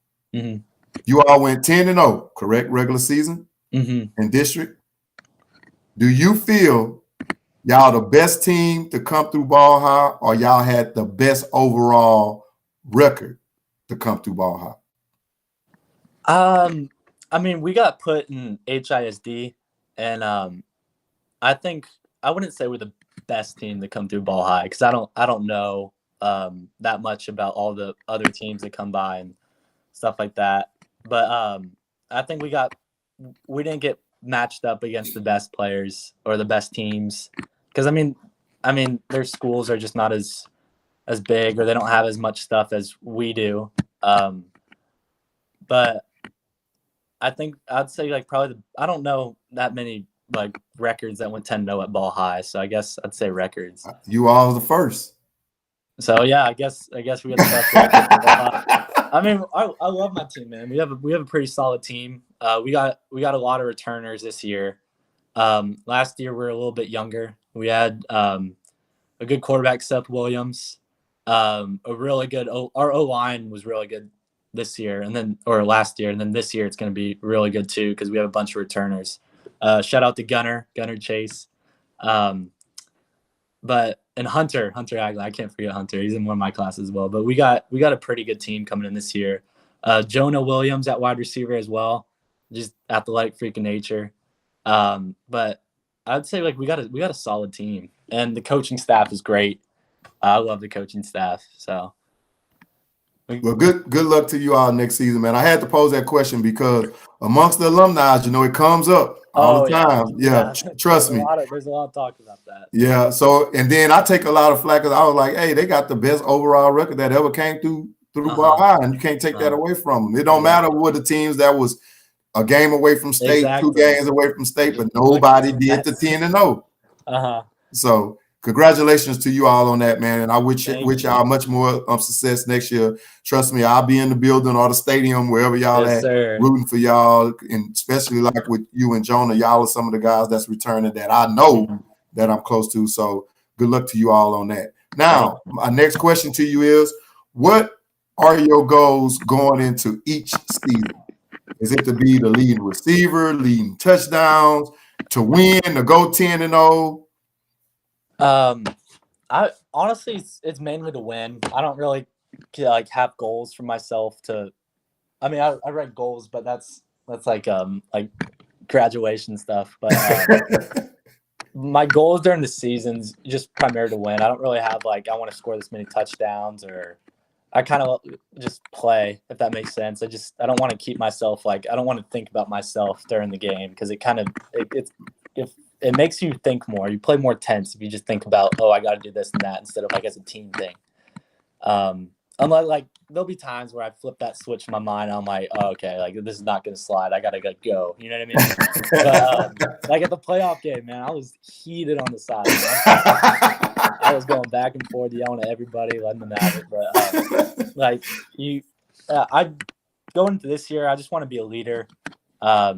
Speaker 3: You all went 10-0, correct? Regular season in district. Do you feel y'all the best team to come through Ball High, or y'all had the best overall record to come through Ball
Speaker 4: High? I mean, we got put in HISD, and I think I wouldn't say we're the best team to come through Ball High because I don't know that much about all the other teams that come by and stuff like that. But I think we didn't get matched up against the best players or the best teams, because I mean their schools are just not as big, or they don't have as much stuff as we do. But I think I'd say like probably I don't know that many like records that went 10-0 at Ball High, so I guess I'd say records.
Speaker 3: You all the first.
Speaker 4: So yeah, I guess we got the best record. I mean, I love my team, man. We have a pretty solid team. We got a lot of returners this year. Last year we were a little bit younger. We had a good quarterback, Seth Williams. A really good our O-line was really good this year, or last year, and then this year it's going to be really good too because we have a bunch of returners. Shout out to Gunner Chase, and Hunter Agley. I can't forget Hunter. He's in one of my classes as well. But we got a pretty good team coming in this year. Jonah Williams at wide receiver as well, just athletic freak of nature. But I'd say like we got a solid team, and the coaching staff is great. I love the coaching staff. So,
Speaker 3: well, good luck to you all next season, man. I had to pose that question because amongst the alumni, it comes up all the time. Yeah. Trust me.
Speaker 4: There's a lot of talk about that.
Speaker 3: Yeah. So, and then I take a lot of flack because I was like, hey, they got the best overall record that ever came through Ball High, and you can't take that away from them. It don't matter what the teams that was a game away from state, 2 games away from state, but nobody did the 10-0. So congratulations to you all on that, man. And I wish y'all much more success next year. Trust me, I'll be in the building or the stadium, wherever y'all at, rooting for y'all. And especially like with you and Jonah, y'all are some of the guys that's returning that I know that I'm close to. So good luck to you all on that. Now, my next question to you is, what are your goals going into each season? Is it to be the leading receiver, leading touchdowns, to win, to go 10-0?
Speaker 4: I honestly, it's mainly to win. I don't really like have goals for myself to. I mean, I write goals, but that's like graduation stuff. But my goals during the season's just primarily to win. I don't really have like I want to score this many touchdowns, or I kind of just play, if that makes sense. I don't want to keep myself I don't want to think about myself during the game, because it makes you think more. You play more tense if you just think about, I got to do this and that, instead of as a team thing. Unlike there'll be times where I flip that switch in my mind. I'm like, okay, this is not going to slide. I got to go. You know what I mean? But at the playoff game, man, I was heated on the side. I was going back and forth, yelling at everybody, letting them have it. But I go into this year, I just want to be a leader. I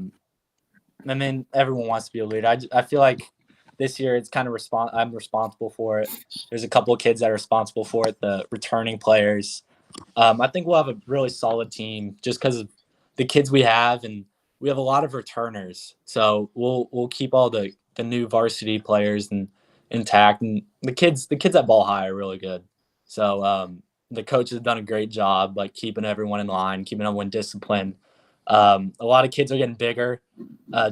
Speaker 4: mean, everyone wants to be a leader. I feel like this year it's kind of I'm responsible for it. There's a couple of kids that are responsible for it, the returning players. I think we'll have a really solid team just because of the kids we have, and we have a lot of returners. So we'll keep all the new varsity players intact, and the kids at Ball High are really good. So the coaches have done a great job keeping everyone in line, keeping everyone disciplined. A lot of kids are getting bigger.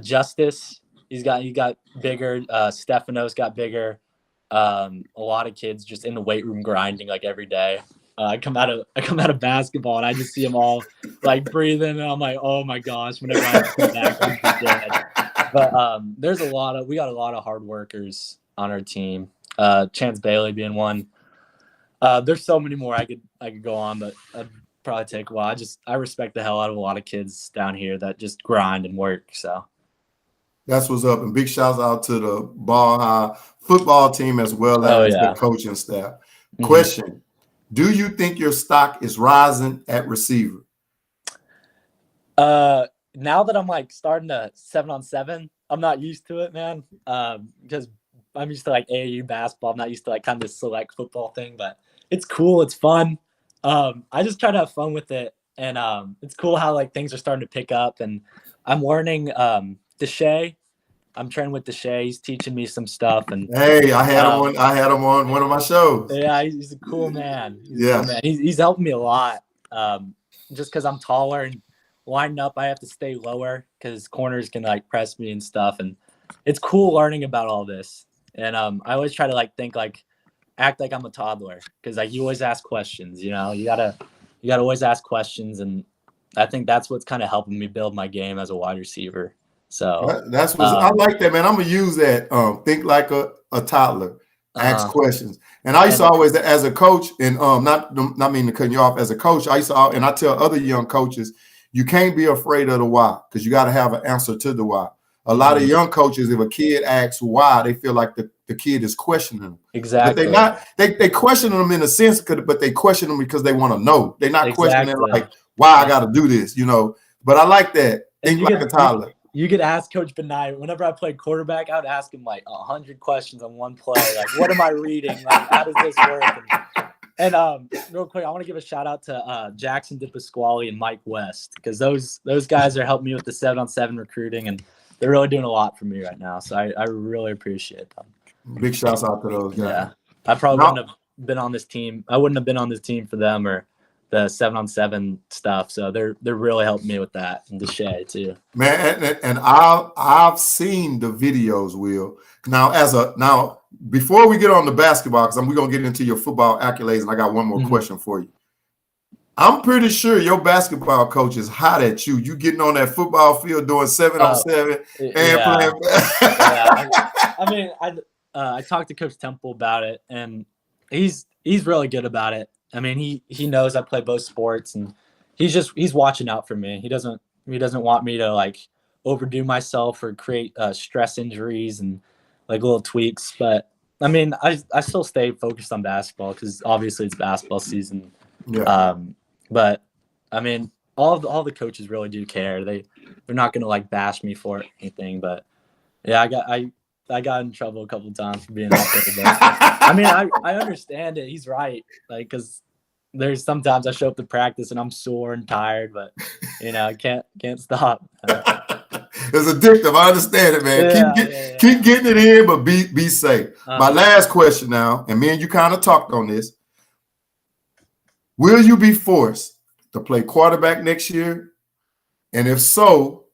Speaker 4: Justice, he got bigger. Stefano's got bigger. A lot of kids just in the weight room grinding every day. I come out of basketball and I just see them all breathing, and I'm like, oh my gosh! Whenever I come back, I'm just dead. But we got a lot of hard workers on our team. Chance Bailey being one. There's so many more I could go on, but I'd probably take a while. I respect the hell out of a lot of kids down here that just grind and work. So
Speaker 3: that's what's up, and big shouts out to the Ball High football team as well as the coaching staff. Mm-hmm. Question: do you think your stock is rising at receiver?
Speaker 4: Now that I'm starting to 7-on-7, I'm not used to it, man. Because I'm used to AAU basketball. I'm not used to kind of this select football thing, but it's cool. It's fun. I just try to have fun with it, and it's cool how things are starting to pick up. And I'm learning Deshay. I'm training with Deshay. He's teaching me some stuff. And
Speaker 3: hey, I had him on one of my shows.
Speaker 4: Yeah, he's a cool man. He's helping me a lot. Just because I'm taller and lining up, I have to stay lower because corners can press me and stuff. And it's cool learning about all this. And I always try to think act like I'm a toddler, because like you always ask questions. You know, you gotta always ask questions, and I think that's what's kind of helping me build my game as a wide receiver. So
Speaker 3: That's what I like that, man. I'm gonna use that. Think like a toddler, ask questions. And I used to always, as a coach, and not meaning to cut you off, as a coach, I used to, and I tell other young coaches, you can't be afraid of the why, because you got to have an answer to the why. A lot of young coaches, if a kid asks why, they feel like the kid is questioning them.
Speaker 4: Exactly.
Speaker 3: But they not. They question them in a sense, but they question them because they want to know. They're not questioning like why I got to do this, you know. But I like that. Think like a toddler.
Speaker 4: You could ask Coach Benai. Whenever I played quarterback, I would ask him like 100 questions on one play. Like, what am I reading? Like, how does this work? And real quick, I want to give a shout out to Jackson DePasquale and Mike West, because those guys are helping me with the 7-on-7 recruiting, and they're really doing a lot for me right now. So I really appreciate them.
Speaker 3: Big shouts out to those guys.
Speaker 4: Yeah, I probably wouldn't have been on this team. I wouldn't have been on this team for them or the 7-on-7 stuff. So they're really helping me with that, and Deshae too.
Speaker 3: Man, and I've seen the videos, Will. Now before we get on the basketball, because we're gonna get into your football accolades, and I got one more question for you. I'm pretty sure your basketball coach is hot at you. You getting on that football field doing 7-on-7 and playing.
Speaker 4: I mean, I talked to Coach Temple about it, and he's really good about it. I mean, he knows I play both sports, and he's watching out for me. He doesn't want me to like overdo myself or create stress injuries and like little tweaks. But I mean, I still stay focused on basketball, because obviously it's basketball season.
Speaker 3: Yeah.
Speaker 4: But I mean, all the coaches really do care. They're not gonna like bash me for anything. But yeah, I got in trouble a couple of times for being out there. But I mean, I understand it. He's right. Like, because there's sometimes I show up to practice and I'm sore and tired, but you know, I can't stop.
Speaker 3: It's addictive. I understand it, man. Keep getting it in, but be safe. My last question now, and me and you kind of talked on this. Will you be forced to play quarterback next year? And if so,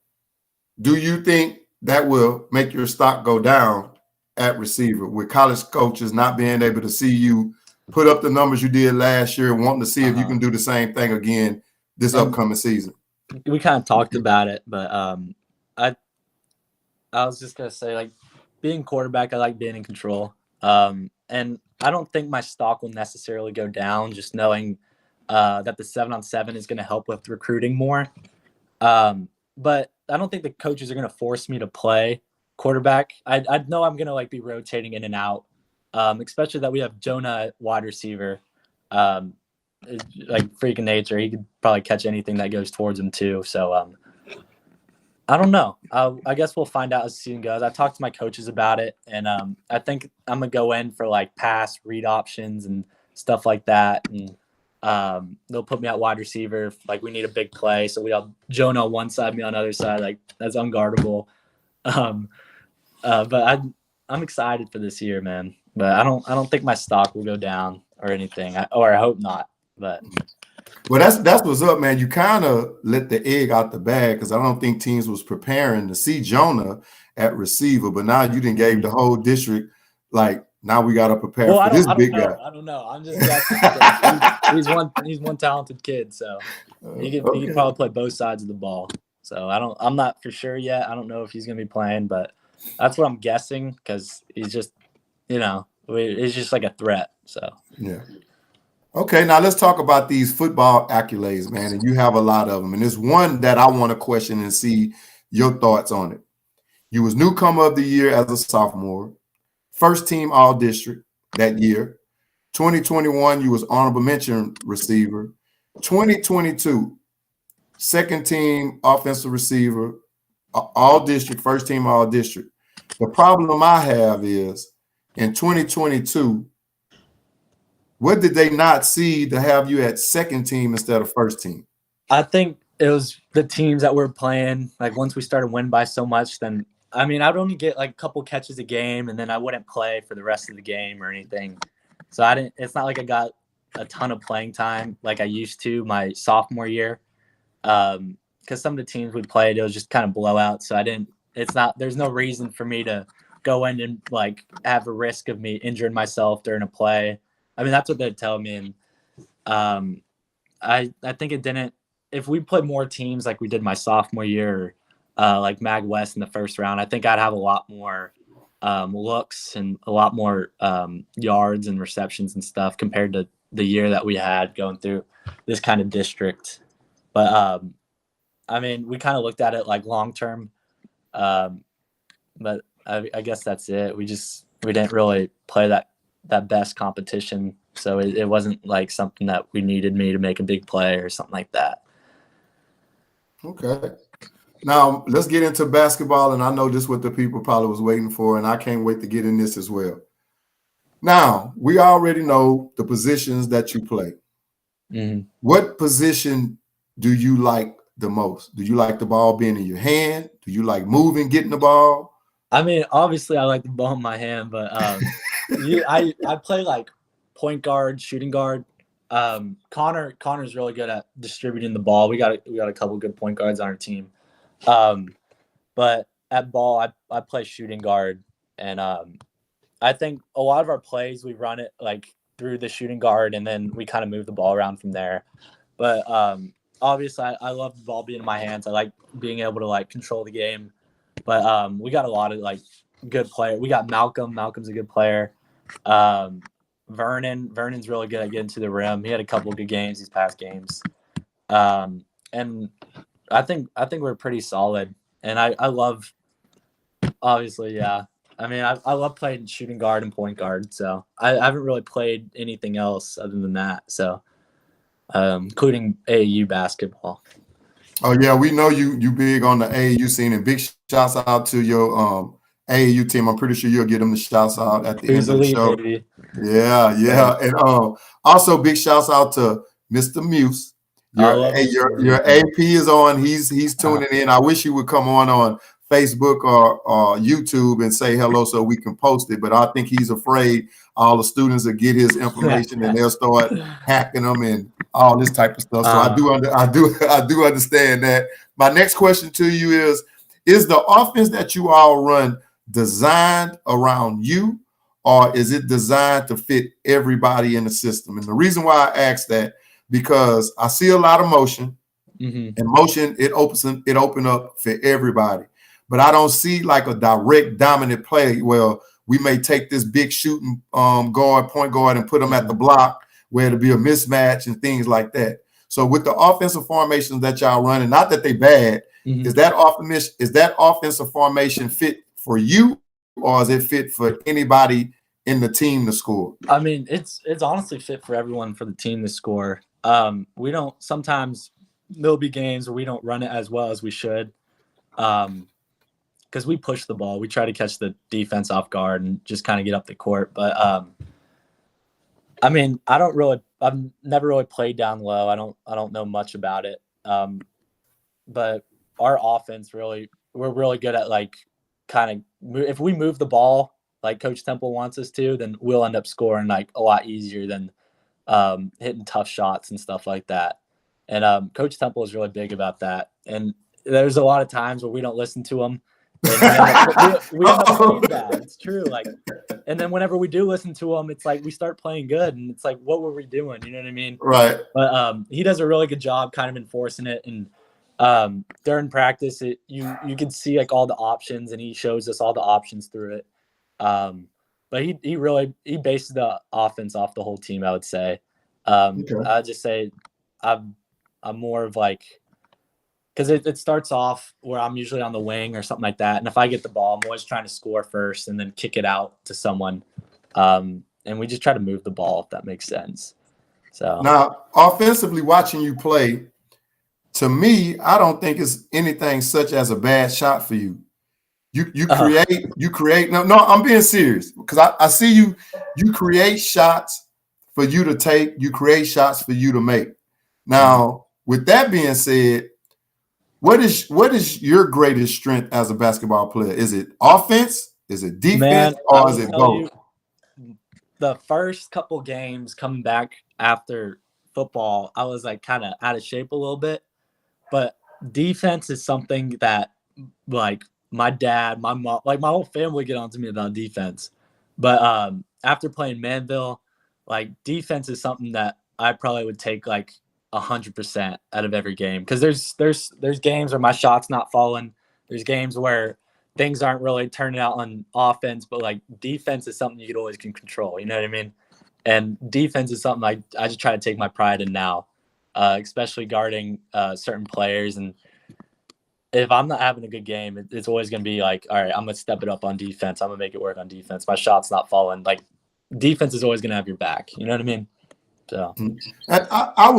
Speaker 3: do you think that will make your stock go down at receiver, with college coaches not being able to see you put up the numbers you did last year and wanting to see if you can do the same thing again this upcoming season?
Speaker 4: We kind of talked about it, but I was just going to say, like, being quarterback, I like being in control. And I don't think my stock will necessarily go down, just knowing that the 7-on-7 is going to help with recruiting more. But I don't think the coaches are going to force me to play quarterback. I know I'm going to like be rotating in and out, especially that we have Jonah at wide receiver. Like freaking nature. He could probably catch anything that goes towards him too. So I don't know. I guess we'll find out as the season goes. I talked to my coaches about it, and I think I'm going to go in for like pass read options and stuff like that. And they'll put me at wide receiver if, like, we need a big play. So we have Jonah on one side, me on the other side. Like, that's unguardable. But I'm excited for this year, man. But I don't think my stock will go down or anything. I hope not. But
Speaker 3: well, that's what's up, man. You kind of let the egg out the bag, because I don't think teams was preparing to see Jonah at receiver. But now you done gave the whole district, like, now we got to prepare for this big guy.
Speaker 4: I don't know. I'm just guessing. He's one talented kid, so he can probably play both sides of the ball. So I'm not for sure yet. I don't know if he's gonna be playing, but that's what I'm guessing, because he's just, you know, it's just like a threat. So
Speaker 3: yeah. Okay, now let's talk about these football accolades, man. And you have a lot of them, and there's one that I want to question and see your thoughts on it. You was newcomer of the year as a sophomore. First team all district that year. 2021, you was honorable mention receiver. 2022, second team offensive receiver, all district, first team all district. The problem I have is in 2022, what did they not see to have you at second team instead of first team?
Speaker 4: I think it was the teams that were playing. Like, once we started winning by so much, then I mean, I would only get like a couple catches a game, and then I wouldn't play for the rest of the game or anything. So it's not like I got a ton of playing time like I used to my sophomore year. Because some of the teams we played, it was just kind of blowout. So there's no reason for me to go in and like have a risk of me injuring myself during a play. I mean, that's what they'd tell me. And I think it didn't. If we played more teams like we did my sophomore year, like Mag West in the first round, I think I'd have a lot more looks and a lot more yards and receptions and stuff compared to the year that we had going through this kind of district. But I mean, we kind of looked at it like long term, but I guess that's it. We didn't really play that best competition, so it wasn't like something that we needed me to make a big play or something like that.
Speaker 3: Okay. Now let's get into basketball, and I know this is what the people probably was waiting for, and I can't wait to get in this as well. Now, we already know the positions that you play.
Speaker 4: Mm-hmm.
Speaker 3: What position do you like the most? Do you like the ball being in your hand? Do you like moving, getting the ball?
Speaker 4: I mean, obviously, I like the ball in my hand, but I play like point guard, shooting guard. Connor's really good at distributing the ball. We got a couple good point guards on our team. But at ball, I play shooting guard, and I think a lot of our plays we run it like through the shooting guard, and then we kind of move the ball around from there. But obviously, I love the ball being in my hands. I like being able to like control the game. But we got a lot of like good players. We got Malcolm. Malcolm's a good player. Vernon's really good at getting to the rim. He had a couple of good games these past games. And I think we're pretty solid. And I love, obviously, yeah. I mean, I love playing shooting guard and point guard. So I haven't really played anything else other than that. So including AAU basketball.
Speaker 3: Oh yeah, we know you big on the AAU scene, and big shouts out to your AAU team. I'm pretty sure you'll get them the shouts out at the end of the show.
Speaker 4: Baby.
Speaker 3: Yeah. And also big shouts out to Mr. Muse. Your AP is on. He's tuning in. I wish he would come on Facebook or YouTube and say hello so we can post it. But I think he's afraid all the students will get his information and they'll start hacking them and all this type of stuff. So I do understand that. My next question to you is the offense that you all run designed around you, or is it designed to fit everybody in the system? And the reason why I ask that, because I see a lot of motion, and motion it open up for everybody. But I don't see like a direct dominant play. Well, we may take this big shooting point guard, and put them at the block where it'll be a mismatch and things like that. So with the offensive formations that y'all running, not that they bad, is that offensive formation fit for you, or is it fit for anybody in the team to score?
Speaker 4: I mean, it's honestly fit for everyone for the team to score. We don't, sometimes there'll be games where we don't run it as well as we should. Because we push the ball. We try to catch the defense off guard and just kind of get up the court. But I mean, I've never really played down low. I don't know much about it. But our offense we're really good at like kind of, if we move the ball like Coach Temple wants us to, then we'll end up scoring like a lot easier than hitting tough shots and stuff like that. And Coach Temple is really big about that. And there's a lot of times where we don't listen to him. We end up playing bad. It's true. Like, and then whenever we do listen to him, it's like we start playing good, and it's like, what were we doing? You know what I mean?
Speaker 3: Right.
Speaker 4: But he does a really good job kind of enforcing it. And during practice, you can see like all the options, and he shows us all the options through it. But he bases the offense off the whole team, I would say. I'd just say I'm more of like, because it starts off where I'm usually on the wing or something like that. And if I get the ball, I'm always trying to score first and then kick it out to someone. And we just try to move the ball, if that makes sense. So
Speaker 3: now, offensively, watching you play, to me, I don't think it's anything such as a bad shot for you. You create. No, I'm being serious, because I see you create shots for you to take. You create shots for you to make. Now, with that being said, what is your greatest strength as a basketball player? Is it offense? Is it defense? Or is it both?
Speaker 4: The first couple games coming back after football, I was like kind of out of shape a little bit. But defense is something that like my dad, my mom, like my whole family get on to me about defense. But after playing Manville, like defense is something that I probably would take like 100% out of every game, because there's games where my shot's not falling. There's games where things aren't really turning out on offense, but like defense is something you always can control. You know what I mean? And defense is something I just try to take my pride in now, especially guarding certain players. And if I'm not having a good game, it's always going to be like, all right, I'm going to step it up on defense. I'm going to make it work on defense. My shot's not falling. Like, defense is always going to have your back. You know what I mean? So
Speaker 3: I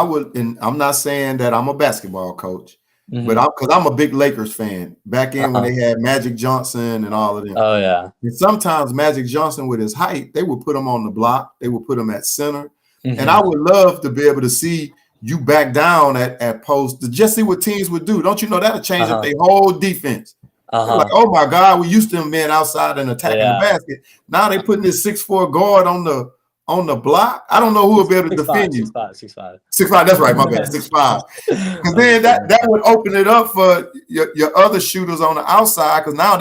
Speaker 3: would, and I'm not saying that I'm a basketball coach, but because I'm a big Lakers fan. Back in when they had Magic Johnson and all of them.
Speaker 4: Oh, yeah.
Speaker 3: And sometimes Magic Johnson, with his height, they would put him on the block. They would put him at center. And I would love to be able to see you back down at post to just see what teams would do. Don't you know that'll change up their whole defense? Like, oh my God, we used to them being outside and attacking the basket. Now they putting this 6'4" guard on the block. I don't know who will be able to defend you.
Speaker 4: 6'5".
Speaker 3: 6'5", that's right, my bad. 6'5". Because then that would open it up for your other shooters on the outside, because now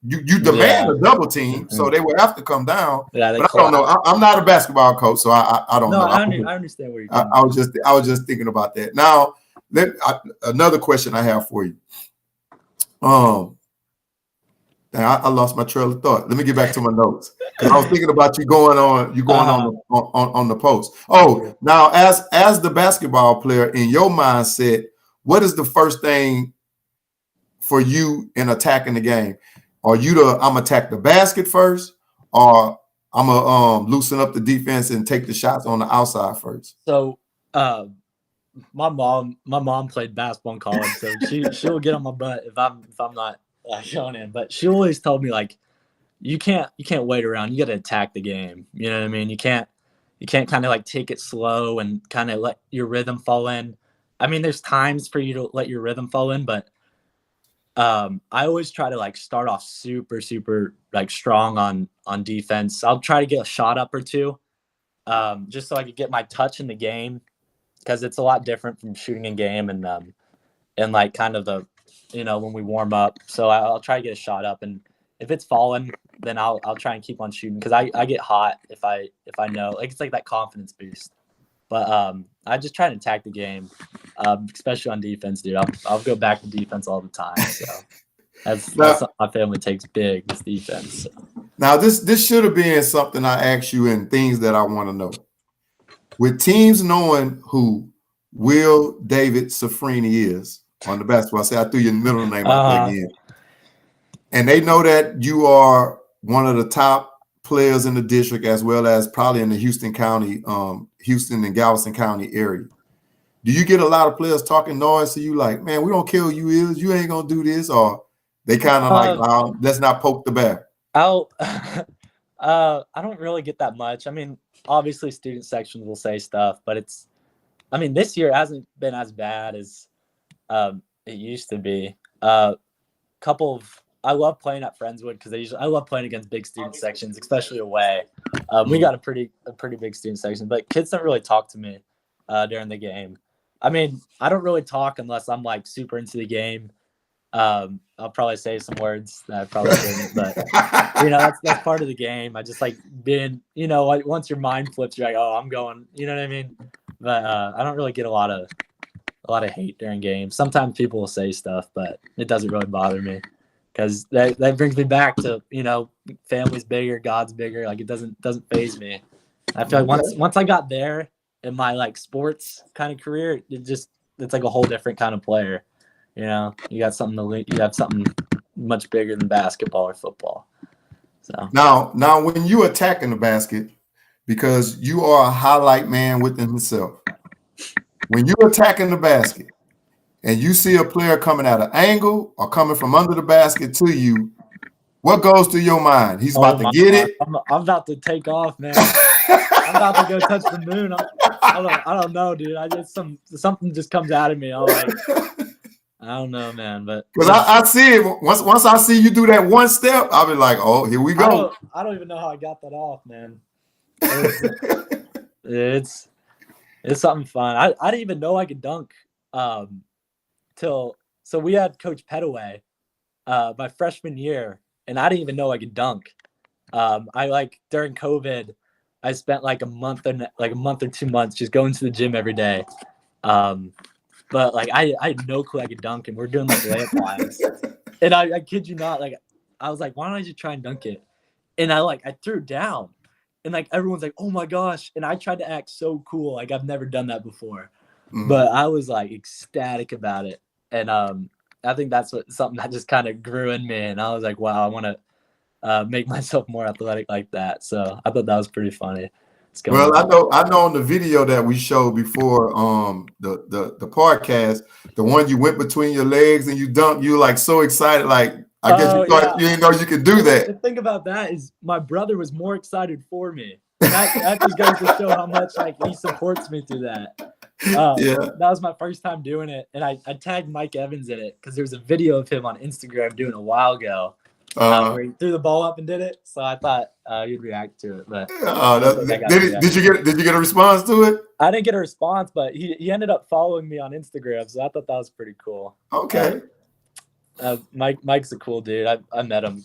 Speaker 3: you demand a double team, so they would have to come down.
Speaker 4: Yeah,
Speaker 3: but I don't know. I'm not a basketball coach, so I don't know.
Speaker 4: I understand where you're going.
Speaker 3: I was just thinking about that. Now, another question I have for you. I lost my trail of thought. Let me get back to my notes, because I was thinking about you going on the post. Oh, now as the basketball player, in your mindset, what is the first thing for you in attacking the game? Are you I'm attack the basket first, or I'm gonna loosen up the defense and take the shots on the outside first?
Speaker 4: So, my mom played basketball in college, so she'll get on my butt if I'm not showing in. But she always told me, like, you can't wait around. You got to attack the game. You know what I mean? You can't kind of like take it slow and kind of let your rhythm fall in. I mean, there's times for you to let your rhythm fall in, but I always try to like start off super like strong on defense. I'll try to get a shot up or two, just so I could get my touch in the game, because it's a lot different from shooting in game and like kind of the, you know, when we warm up. So I'll try to get a shot up, and if it's falling, then I'll try and keep on shooting, because I get hot if I know, like, it's like that confidence boost. But I just try to attack the game, especially on defense, dude. I'll go back to defense all the time. So that's something my family takes big, this defense. So. Now
Speaker 3: this should have been something I asked you in things that I want to know. With teams knowing who Will David Cianfrini is on the basketball, I threw your middle name out there again, and they know that you are one of the top players in the district, as well as probably in the Houston and Galveston County area. Do you get a lot of players talking noise to you, like, man, we don't care who you is, you ain't gonna do this, or they kind of like, let's not poke the bear?
Speaker 4: I don't really get that much. I mean, obviously student sections will say stuff, but this year hasn't been as bad as it used to be. I love playing at Friendswood, because I love playing against big student sections, especially away. We got a pretty big student section, but kids don't really talk to me during the game. I mean, I don't really talk unless I'm like super into the game. I'll probably say some words that I probably shouldn't, but you know, that's part of the game. I just like being, you know, like once your mind flips, you're like, oh, I'm going, you know what I mean? But I don't really get a lot of hate during games. Sometimes people will say stuff, but it doesn't really bother me, because that brings me back to, you know, family's bigger, God's bigger. Like, it doesn't faze me. I feel like once I got there in my like sports kind of career, it's like a whole different kind of player. You know, you have something much bigger than basketball or football. So
Speaker 3: now when you attacking the basket, because you are a highlight man within himself, when you're attacking the basket and you see a player coming at an angle or coming from under the basket to you, what goes through your mind? He's about to get it.
Speaker 4: I'm about to take off, man. I'm about to go touch the moon. I don't know, dude. Something just comes out of me. I'm like, I don't know, man. But
Speaker 3: because I see it once I see you do that one step, I'll be like, oh, here we go.
Speaker 4: I don't even know how I got that off, man. It's something fun. I didn't even know I could dunk so we had Coach Petaway my freshman year, and I didn't even know I could dunk. I during COVID, I spent like a month or 2 months just going to the gym every day. But like I had no clue I could dunk, and we're doing like layup lines. And I kid you not, like I was like, why don't I just try and dunk it? And I threw it down, and like everyone's like, oh my gosh! And I tried to act so cool, like I've never done that before, but I was like ecstatic about it. And I think that's something that just kind of grew in me, and I was like, wow, I want to make myself more athletic like that. So I thought that was pretty funny.
Speaker 3: Well, I know on the video that we showed before the podcast, the one you went between your legs and you dunked, you were like so excited, like I guess you thought you didn't know you could do that.
Speaker 4: The thing about that is my brother was more excited for me. That just goes to show how much like he supports me through that. That was my first time doing it, and I tagged Mike Evans in it because there's a video of him on Instagram doing it a while ago. Where he threw the ball up and did it, so I thought you'd react to it. But
Speaker 3: did you get a response to it?
Speaker 4: I didn't get a response, but he ended up following me on Instagram, so I thought that was pretty cool.
Speaker 3: Okay.
Speaker 4: Mike's a cool dude. I met him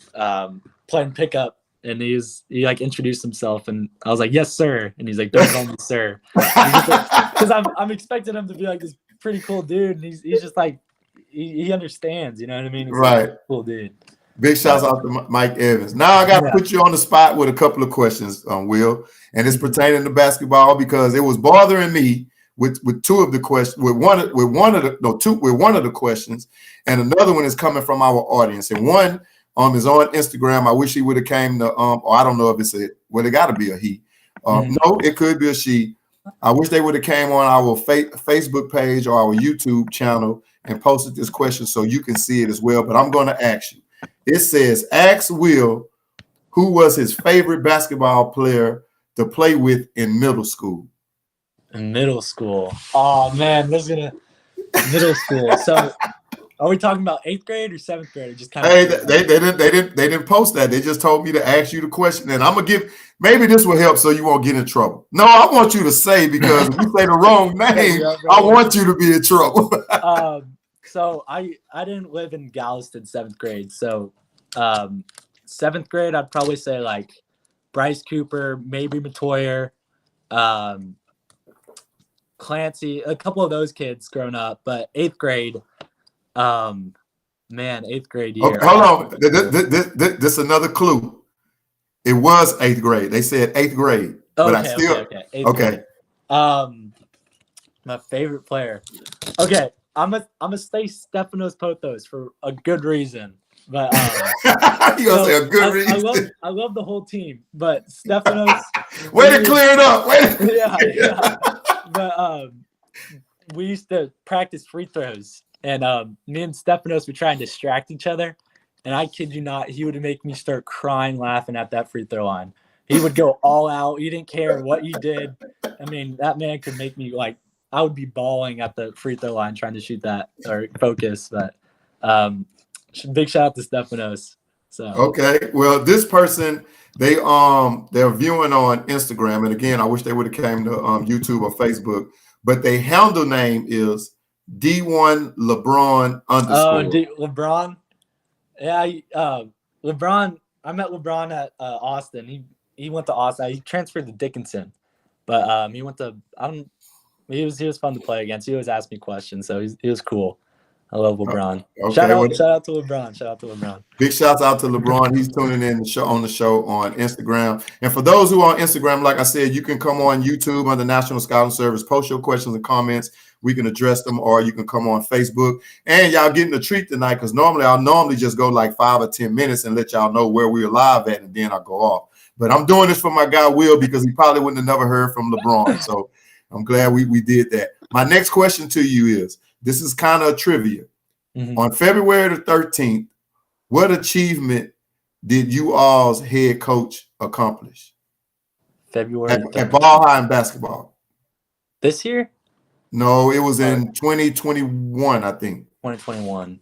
Speaker 4: playing pickup, and he like introduced himself, and I was like, yes sir, and he's like, don't call me sir, because I'm expecting him to be like this pretty cool dude, and he's just like he understands, you know what I mean? He's
Speaker 3: right.
Speaker 4: Like a cool dude.
Speaker 3: Big shouts out to Mike Evans. Now I got to put you on the spot with a couple of questions, Will, and it's pertaining to basketball because it was bothering me with two of the questions, with one of the questions, and another one is coming from our audience, and one is on Instagram. I wish he would have came to or I don't know if it's it got to be a he. No, it could be a she. I wish they would have came on our Facebook page or our YouTube channel and posted this question so you can see it as well. But I'm going to ask you. It says, ask Will who was his favorite basketball player to play with in middle school.
Speaker 4: In middle school. Oh man, middle school. So are we talking about 8th grade or 7th grade? Or just kind of
Speaker 3: they didn't post that. They just told me to ask you the question, and I'm gonna give. Maybe this will help so you won't get in trouble. No, I want you to say, because if you say the wrong name, I want you to be in trouble.
Speaker 4: So I didn't live in Galveston 7th grade. So 7th grade, I'd probably say like Bryce Cooper, maybe Matoyer, Clancy, a couple of those kids growing up. But 8th grade, 8th grade year.
Speaker 3: Okay, hold on. This is another clue. It was 8th grade. They said 8th grade. But I still okay.
Speaker 4: My favorite player. Okay. I'm a stay Stefanos Pothos for a good reason, but
Speaker 3: you gonna say a good reason?
Speaker 4: I love the whole team, but Stefanos.
Speaker 3: Way to clear it up.
Speaker 4: Yeah. But we used to practice free throws, and me and Stefanos would try and distract each other. And I kid you not, he would make me start crying, laughing at that free throw line. He would go all out. He didn't care what you did. I mean, that man could make me like. I would be bawling at the free throw line trying to shoot that or focus, but big shout out to Stefanos. So
Speaker 3: okay, well, this person they're viewing on Instagram, and again, I wish they would have came to YouTube or Facebook, but their handle name is D1 LeBron _.
Speaker 4: Oh, LeBron. Yeah, LeBron. I met LeBron at Austin. He went to Austin. He transferred to Dickinson, but he went to He was fun to play against. He always asked me questions, so he was cool. I love LeBron.
Speaker 3: Okay,
Speaker 4: shout out to LeBron.
Speaker 3: Big shouts out to LeBron. He's tuning in on the show on Instagram. And for those who are on Instagram, like I said, you can come on YouTube under National Scouting Service, post your questions and comments. We can address them, or you can come on Facebook. And y'all getting a treat tonight, because I'll just go like 5 or 10 minutes and let y'all know where we're live at, and then I'll go off. But I'm doing this for my guy Will, because he probably wouldn't have never heard from LeBron. So I'm glad we did that. My next question to you is, this is kind of trivia. Mm-hmm. On February the 13th, what achievement did you all's head coach accomplish?
Speaker 4: February
Speaker 3: at Ball High in basketball.
Speaker 4: This year?
Speaker 3: No, it was in 2021, I think.
Speaker 4: 2021.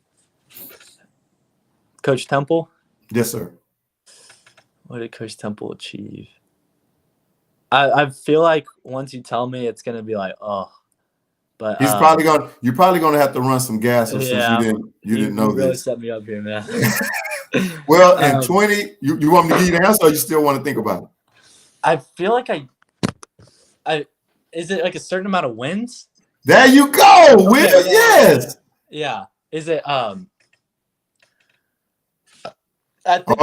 Speaker 4: Coach Temple?
Speaker 3: Yes, sir.
Speaker 4: What did Coach Temple achieve? I feel like once you tell me, it's going to be like, oh. But
Speaker 3: You're probably gonna have to run some gases since you didn't know
Speaker 4: really
Speaker 3: this.
Speaker 4: set me up here, man.
Speaker 3: Well, in 20, you want me to give you the answer, or you still want to think about it?
Speaker 4: I feel like is it like a certain amount of wins?
Speaker 3: There you go, Will.
Speaker 4: Okay,
Speaker 3: Yes.
Speaker 4: Yeah. Is it I think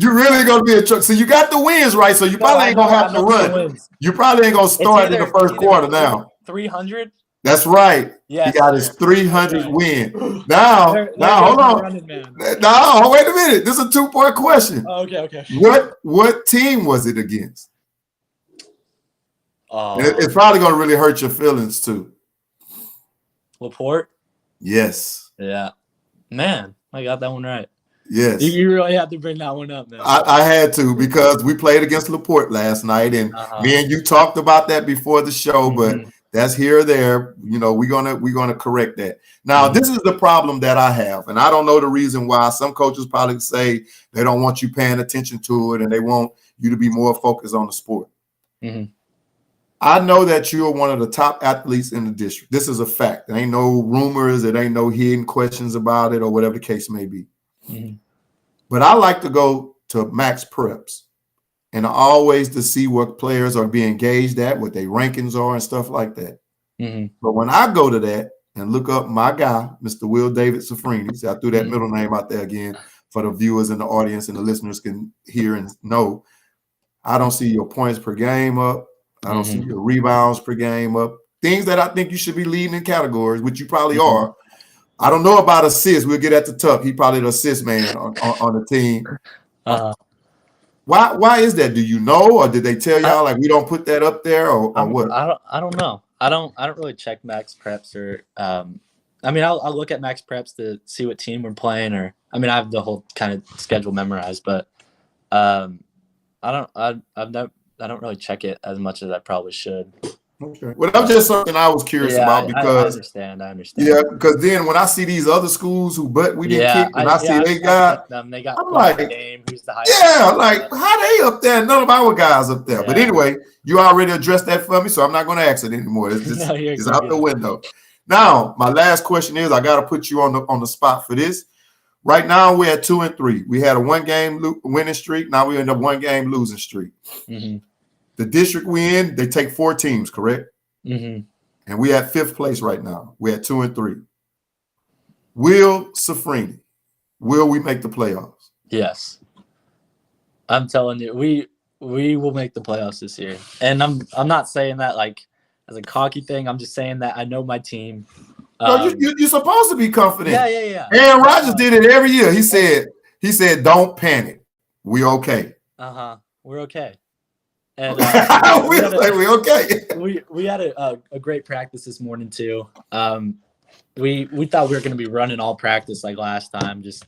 Speaker 3: you really gonna be a truck. So you got the wins right. So you probably ain't gonna have to run. You probably ain't gonna start in the first quarter now.
Speaker 4: 300.
Speaker 3: That's right.
Speaker 4: Yes.
Speaker 3: He got his 300th win. Now, hold on.
Speaker 4: Running, man.
Speaker 3: Now, wait a minute. This is a 2-point question.
Speaker 4: Oh, okay.
Speaker 3: What team was it against?
Speaker 4: Oh,
Speaker 3: And it's probably gonna really hurt your feelings too.
Speaker 4: Laporte.
Speaker 3: Yes.
Speaker 4: Yeah. Man, I got that one right.
Speaker 3: Yes.
Speaker 4: You really have to bring that one up, man.
Speaker 3: I had to, because we played against Laporte last night, and me and you talked about that before the show, but that's here or there. You know, we're gonna correct that. Now, this is the problem that I have, and I don't know the reason why. Some coaches probably say they don't want you paying attention to it, and they want you to be more focused on the sport. I know that you are one of the top athletes in the district. This is a fact. There ain't no rumors. There ain't no hidden questions about it, or whatever the case may be. But I like to go to max preps, and always to see what players are being engaged at, what their rankings are, and stuff like that. But when I go to that and look up my guy, Mr. Will Cianfrini, so I threw that middle name out there again for the viewers and the audience and the listeners can hear and know, I don't see your points per game up. I don't see your rebounds per game up. Things that I think you should be leading in categories, which you probably are. I don't know about assists. We'll get at the Tuck. He probably the assist man on the team. Why is that? Do you know, or did they tell y'all like we don't put that up there, or what?
Speaker 4: I don't know. I don't really check max preps, or I mean I'll look at max preps to see what team we're playing, or I mean I have the whole kind of schedule memorized, but I don't really check it as much as I probably should.
Speaker 3: Okay. Well, that's just something I was curious about, because
Speaker 4: I understand.
Speaker 3: Yeah, because then when I see these other schools who we didn't kick, and I see they got
Speaker 4: I'm
Speaker 3: like,
Speaker 4: game, who's the highest
Speaker 3: like how they up there? None of our guys up there. But anyway, you already addressed that for me, so I'm not going to ask it anymore. It's out the window. Now, my last question is, I got to put you on the spot for this. Right now, we're at 2-3. We had a 1-game winning streak. Now we're in a 1-game losing streak. The district we in, they take 4 teams, correct? And we at 5th place right now. We're at 2-3. Will Cianfrini, will we make the playoffs?
Speaker 4: Yes. I'm telling you, we will make the playoffs this year. And I'm not saying that like as a cocky thing. I'm just saying that I know my team.
Speaker 3: No, you're supposed to be confident.
Speaker 4: Yeah.
Speaker 3: Aaron Rodgers did it every year. He said, don't panic. We okay.
Speaker 4: We're okay. And
Speaker 3: we okay.
Speaker 4: We had a great practice this morning too. We thought we were going to be running all practice like last time. Just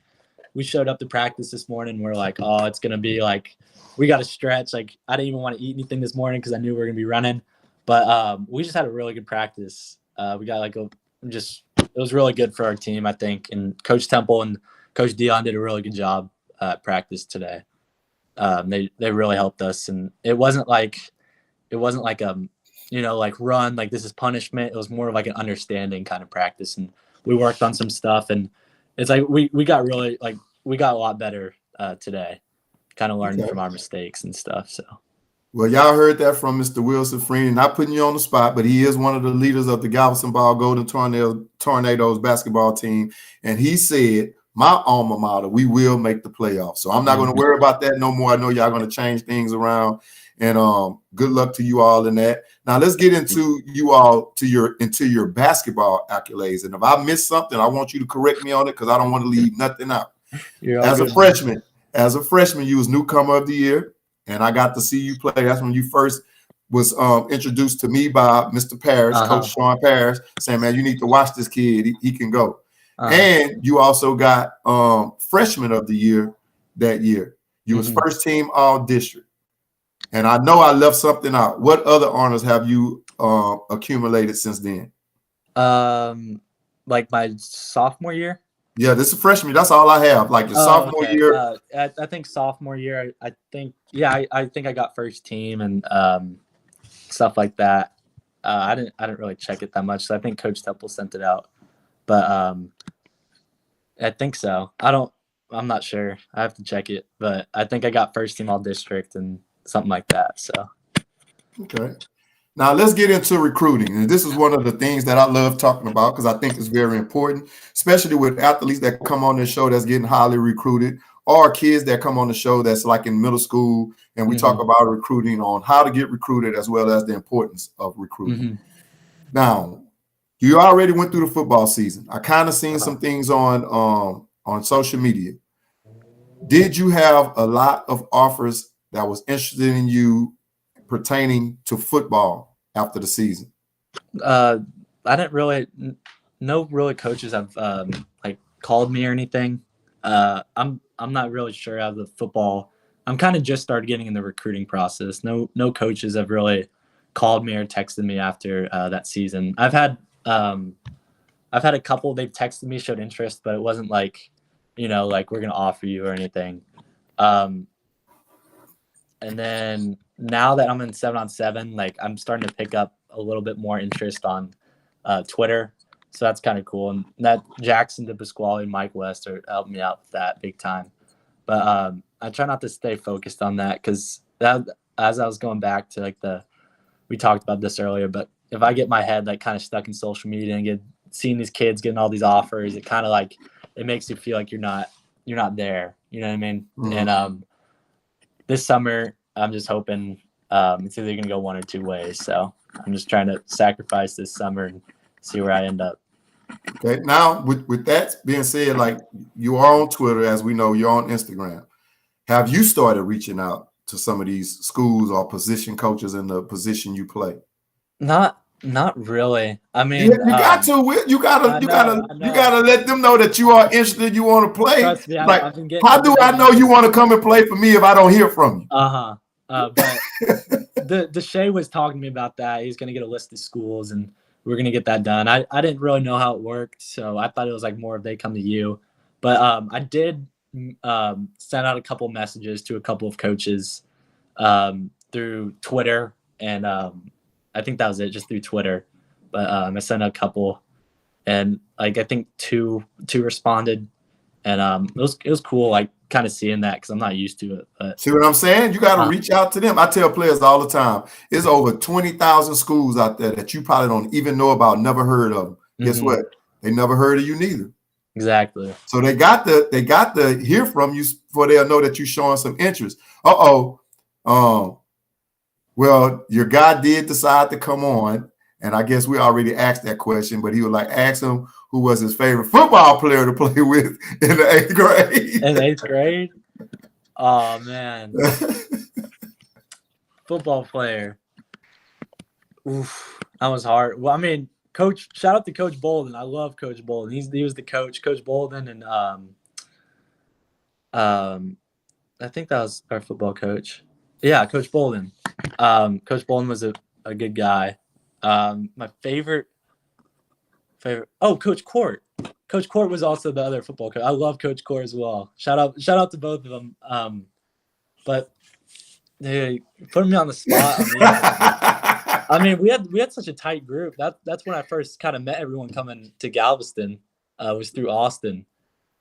Speaker 4: we showed up to practice this morning. We're like, oh, it's going to be like we got to stretch. Like I didn't even want to eat anything this morning because I knew we were going to be running. But we just had a really good practice. We got it was really good for our team, I think. And Coach Temple and Coach Dion did a really good job at practice today. They really helped us, and it wasn't like like run, like this is punishment. It was more of like an understanding kind of practice, and we worked on some stuff, and it's like we got a lot better today, kind of learning from our mistakes and stuff. So,
Speaker 3: well, y'all heard that from Mr. Will Cianfrini. Not putting you on the spot, but he is one of the leaders of the Galveston Golden Tornadoes basketball team, and he said, my alma mater, we will make the playoffs. So I'm not going to worry about that no more. I know y'all going to change things around, and good luck to you all in that. Now let's get into your basketball accolades. And if I missed something, I want you to correct me on it, because I don't want to leave nothing out. As a freshman, you was newcomer of the year, and I got to see you play. That's when you first was introduced to me by Mr. Parrish, Coach Sean Parrish, saying, man, you need to watch this kid. He can go. And you also got freshman of the year that year. You was first team all district. And I know I left something out. What other honors have you accumulated since then?
Speaker 4: Like my sophomore year?
Speaker 3: Yeah, this is freshman. That's all I have. Like the sophomore year.
Speaker 4: I think sophomore year, I think I got first team and stuff like that. I didn't really check it that much. So I think Coach Temple sent it out, but I think so. I'm not sure. I have to check it, but I think I got first team all district and something like that. So
Speaker 3: Okay. Now let's get into recruiting. And this is one of the things that I love talking about because I think it's very important, especially with athletes that come on this show that's getting highly recruited, or kids that come on the show that's like in middle school, and we talk about recruiting on how to get recruited as well as the importance of recruiting. Now, you already went through the football season. I kind of seen some things on social media. Did you have a lot of offers that was interested in you pertaining to football after the season?
Speaker 4: I didn't really, no really coaches have like called me or anything. I'm not really sure how the football. I'm kind of just started getting in the recruiting process. No coaches have really called me or texted me after that season. I've had a couple. They've texted me, showed interest, but it wasn't like, like we're gonna offer you or anything. And then now that I'm in 7-on-7, like I'm starting to pick up a little bit more interest on Twitter. So that's kind of cool. And that Jackson DePasquale and Mike West are helping me out with that big time. But I try not to stay focused on that because as I was going back to like we talked about this earlier, but if I get my head like kind of stuck in social media and seeing these kids getting all these offers, it kind of like, it makes you feel like you're not there. You know what I mean? And this summer, I'm just hoping it's either going to go one or two ways. So I'm just trying to sacrifice this summer and see where I end up.
Speaker 3: Okay. Now, with that being said, like you are on Twitter, as we know, you're on Instagram. Have you started reaching out to some of these schools or position coaches in the position you play?
Speaker 4: Not really. I mean,
Speaker 3: you got to. You gotta let them know that you are interested. You want to play.
Speaker 4: Trust me,
Speaker 3: like, how do I know you want to come and play for me if I don't hear from you?
Speaker 4: But the Shay was talking to me about that. He's gonna get a list of schools and we're gonna get that done. I didn't really know how it worked, so I thought it was like more if they come to you. But I did send out a couple messages to a couple of coaches through Twitter, and I think that was it, just through Twitter. But I sent a couple, and like I think two responded, and it was cool, like kind of seeing that because I'm not used to it. But
Speaker 3: see what I'm saying? You got to reach out to them. I tell players all the time, it's over 20,000 schools out there that you probably don't even know about, never heard of them. Guess what? They never heard of you neither.
Speaker 4: Exactly.
Speaker 3: So they got to hear from you before they'll know that you're showing some interest. Well, your guy did decide to come on, and I guess we already asked that question, but he was like, ask him who was his favorite football player to play with in the 8th grade.
Speaker 4: In 8th grade? Oh, man. Football player. Oof, that was hard. Well, I mean, shout out to Coach Bolden. I love Coach Bolden. He was the coach, Coach Bolden, and I think that was our football coach. Yeah, Coach Bolden. Coach Bolden was a good guy. My favorite. Oh, Coach Court. Coach Court was also the other football coach. I love Coach Court as well. Shout out to both of them. But they put me on the spot. I mean, we had such a tight group. That's when I first kind of met everyone coming to Galveston. Was through Austin.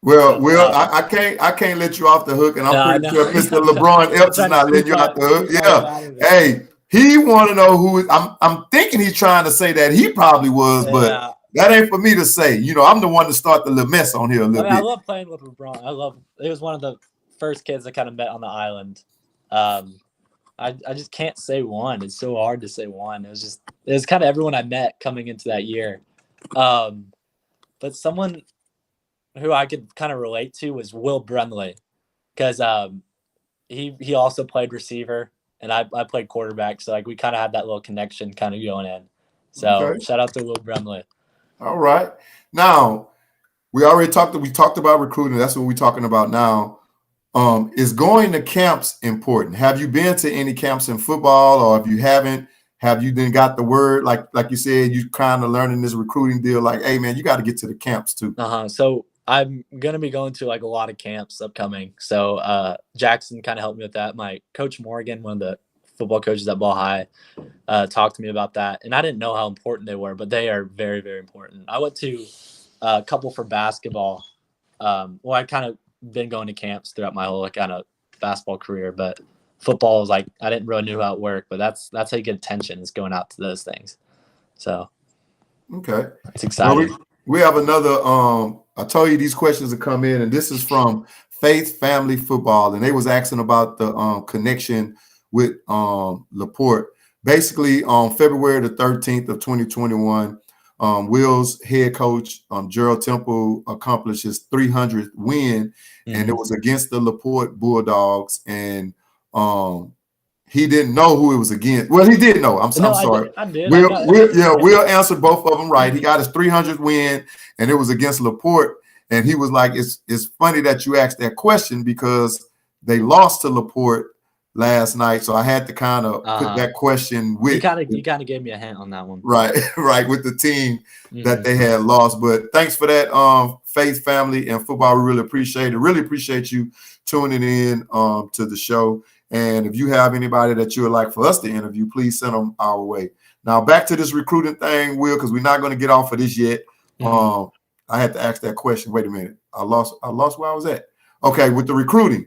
Speaker 3: Well, Will, I can't let you off the hook, and I'm pretty sure Mr. LeBron Epps is not letting you off the hook. Yeah, hey, he want to know who. I'm thinking he's trying to say that he probably was, but that ain't for me to say. I'm the one to start the little mess on here a little bit.
Speaker 4: I love playing with LeBron. It was one of the first kids I kind of met on the island. I just can't say one. It's so hard to say one. It was kind of everyone I met coming into that year. But someone who I could kind of relate to was Will Brunley, because he also played receiver and I played quarterback, so like we kind of had that little connection kind of going in. So Shout out to Will Brunley.
Speaker 3: All right, now we talked about recruiting. That's what we're talking about now. Is going to camps important? Have you been to any camps in football, or if you haven't, have you then got the word? Like you said, you kind of learning this recruiting deal. Like, hey man, you got to get to the camps too.
Speaker 4: So I'm gonna be going to like a lot of camps upcoming. So Jackson kind of helped me with that. My coach Morgan, one of the football coaches at Ball High talked to me about that, and I didn't know how important they were, but they are very, very important. I went to a couple for basketball. Well, I kind of been going to camps throughout my whole kind of basketball career, but football is like I didn't really know how it worked, but that's how you get attention, is going out to those things. So
Speaker 3: okay,
Speaker 4: it's exciting.
Speaker 3: Well, we have another. I told you these questions will come in, and this is from Faith Family Football, and they was asking about the connection with Laporte. Basically, on February the 13th of 2021, Will's head coach, Gerald Temple, accomplished his 300th win, and it was against the Laporte Bulldogs, and he didn't know who it was against. Well, he did know. I'm sorry.
Speaker 4: I did.
Speaker 3: Will answered both of them right. He got his 300th win, and it was against Laporte. And he was like, "It's funny that you asked that question because they lost to Laporte last night, so I had to kind of put that question with."
Speaker 4: You kind of gave me a hint on that one.
Speaker 3: Right, with the team that they had lost. But thanks for that, Faith Family and Football. We really appreciate it. Really appreciate you tuning in to the show. And if you have anybody that you would like for us to interview, please send them our way. Now back to this recruiting thing, Will, because we're not going to get off of this yet. I had to ask that question. Wait a minute. I lost where I was at. Okay, with the recruiting.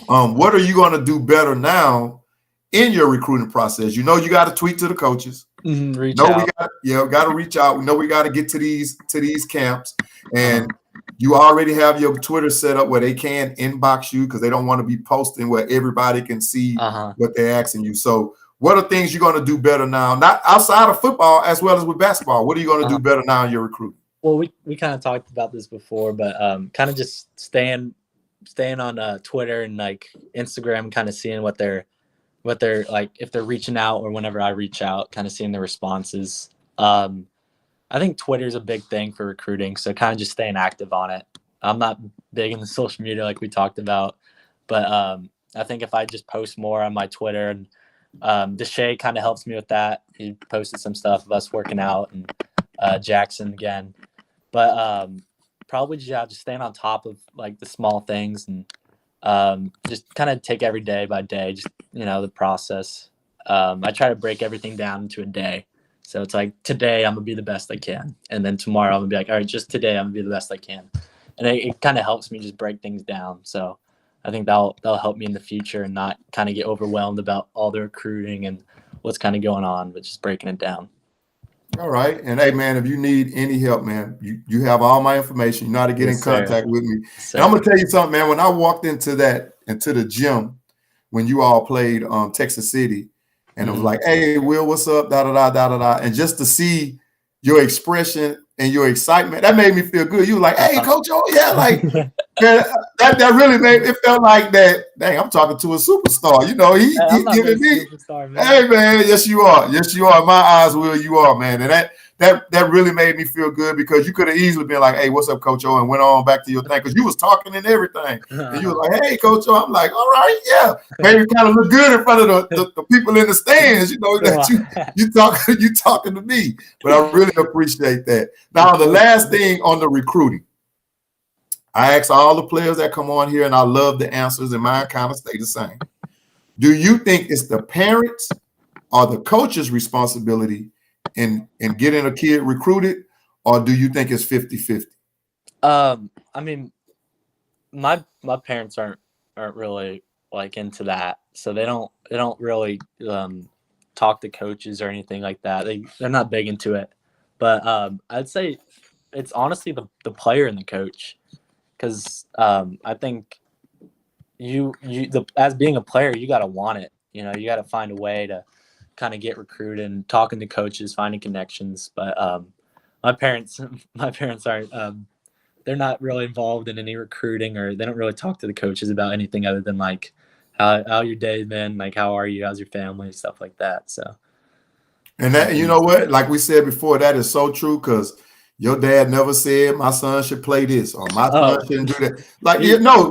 Speaker 3: What are you going to do better now in your recruiting process? You know you got to tweet to the coaches.
Speaker 4: Reach out.
Speaker 3: We got to reach out. We know we got to get to these camps. And you already have your Twitter set up where they can inbox you because they don't want to be posting where everybody can see what they're asking you. So what are things you're going to do better now, not outside of football as well as with basketball? What are you going to do better now in your recruiting?
Speaker 4: Well, we kind of talked about this before, but kind of just staying on Twitter and like Instagram, kind of seeing what they're like, if they're reaching out or whenever I reach out, kind of seeing the responses. I think Twitter is a big thing for recruiting, so kind of just staying active on it. I'm not big in the social media like we talked about, but I think if I just post more on my Twitter, and Deshae kind of helps me with that. He posted some stuff of us working out, and Jackson again. But probably just staying on top of like the small things, and just kind of take every day by day, just, the process. I try to break everything down into a day. So it's like, today I'm going to be the best I can. And then tomorrow I'm going to be like, all right, just today I'm going to be the best I can. And it kind of helps me just break things down. So I think that'll help me in the future and not kind of get overwhelmed about all the recruiting and what's kind of going on, but just breaking it down.
Speaker 3: All right. And hey, man, if you need any help, man, you have all my information. You know how to get in contact with me. And I'm going to tell you something, man. When I walked into the gym, when you all played Texas City, and it was like, "Hey, Will, what's up?" Da da da da da da. And just to see your expression and your excitement, that made me feel good. You were like, "Hey, Coach, oh yeah," like man, that really made it felt like that. Dang, I'm talking to a superstar. He's giving me. Hey, man, yes you are. Yes you are. In my eyes, Will, you are, man. And that really made me feel good because you could have easily been like, "Hey, what's up, Coach O?" and went on back to your thing because you was talking and everything. And you were like, "Hey, Coach O." I'm like, "All right, yeah." Maybe kind of look good in front of the people in the stands, that you talking to me. But I really appreciate that. Now, the last thing on the recruiting. I ask all the players that come on here, and I love the answers, and mine kind of stay the same. Do you think it's the parents or the coach's responsibility in getting a kid recruited, or do you think it's 50-50?
Speaker 4: I mean, my parents aren't really like into that, so they don't really talk to coaches or anything like that. They're not big into it. But I'd say it's honestly the player and the coach, because I think as being a player, you got to want it. You got to find a way to kind of get recruited and talking to coaches, finding connections. But my parents aren't. They're not really involved in any recruiting, or they don't really talk to the coaches about anything other than like how your day's been, like how are you, how's your family, stuff like that. So,
Speaker 3: and that, you know what, like we said before, that is so true, because your dad never said my son should play this or my son shouldn't do that. Like,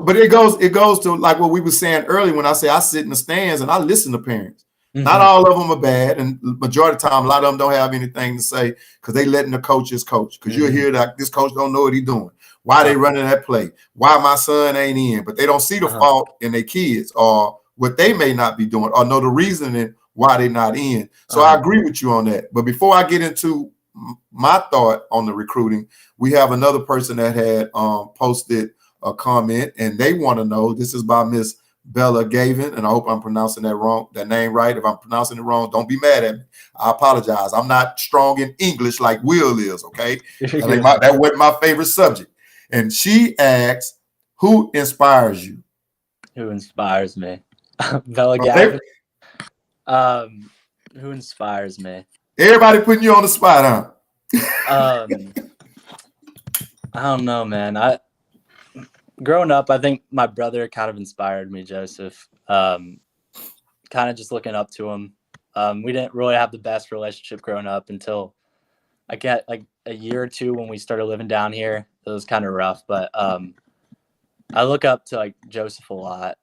Speaker 3: but it goes to like what we were saying earlier when I say I sit in the stands and I listen to parents. Not all of them are bad, and majority of the time, a lot of them don't have anything to say because they letting the coaches coach. Because you'll hear that this coach don't know what he's doing. Why they running that play? Why my son ain't in? But they don't see the fault in their kids or what they may not be doing or know the reasoning why they're not in. So I agree with you on that. But before I get into my thought on the recruiting, we have another person that had posted a comment, and they want to know. This is by Miss Bella Gavin, and I hope I'm pronouncing that name right. If I'm pronouncing it wrong, don't be mad at me. I apologize. I'm not strong in English like Will is, okay? That wasn't my favorite subject. And she asks, who inspires you?
Speaker 4: Who inspires me? Bella Gavin. Who inspires me?
Speaker 3: Everybody putting you on the spot, huh?
Speaker 4: I don't know, man. Growing up, I think my brother kind of inspired me, Joseph. Kind of just looking up to him. We didn't really have the best relationship growing up until I got like a year or two when we started living down here. It was kind of rough, but I look up to like Joseph a lot.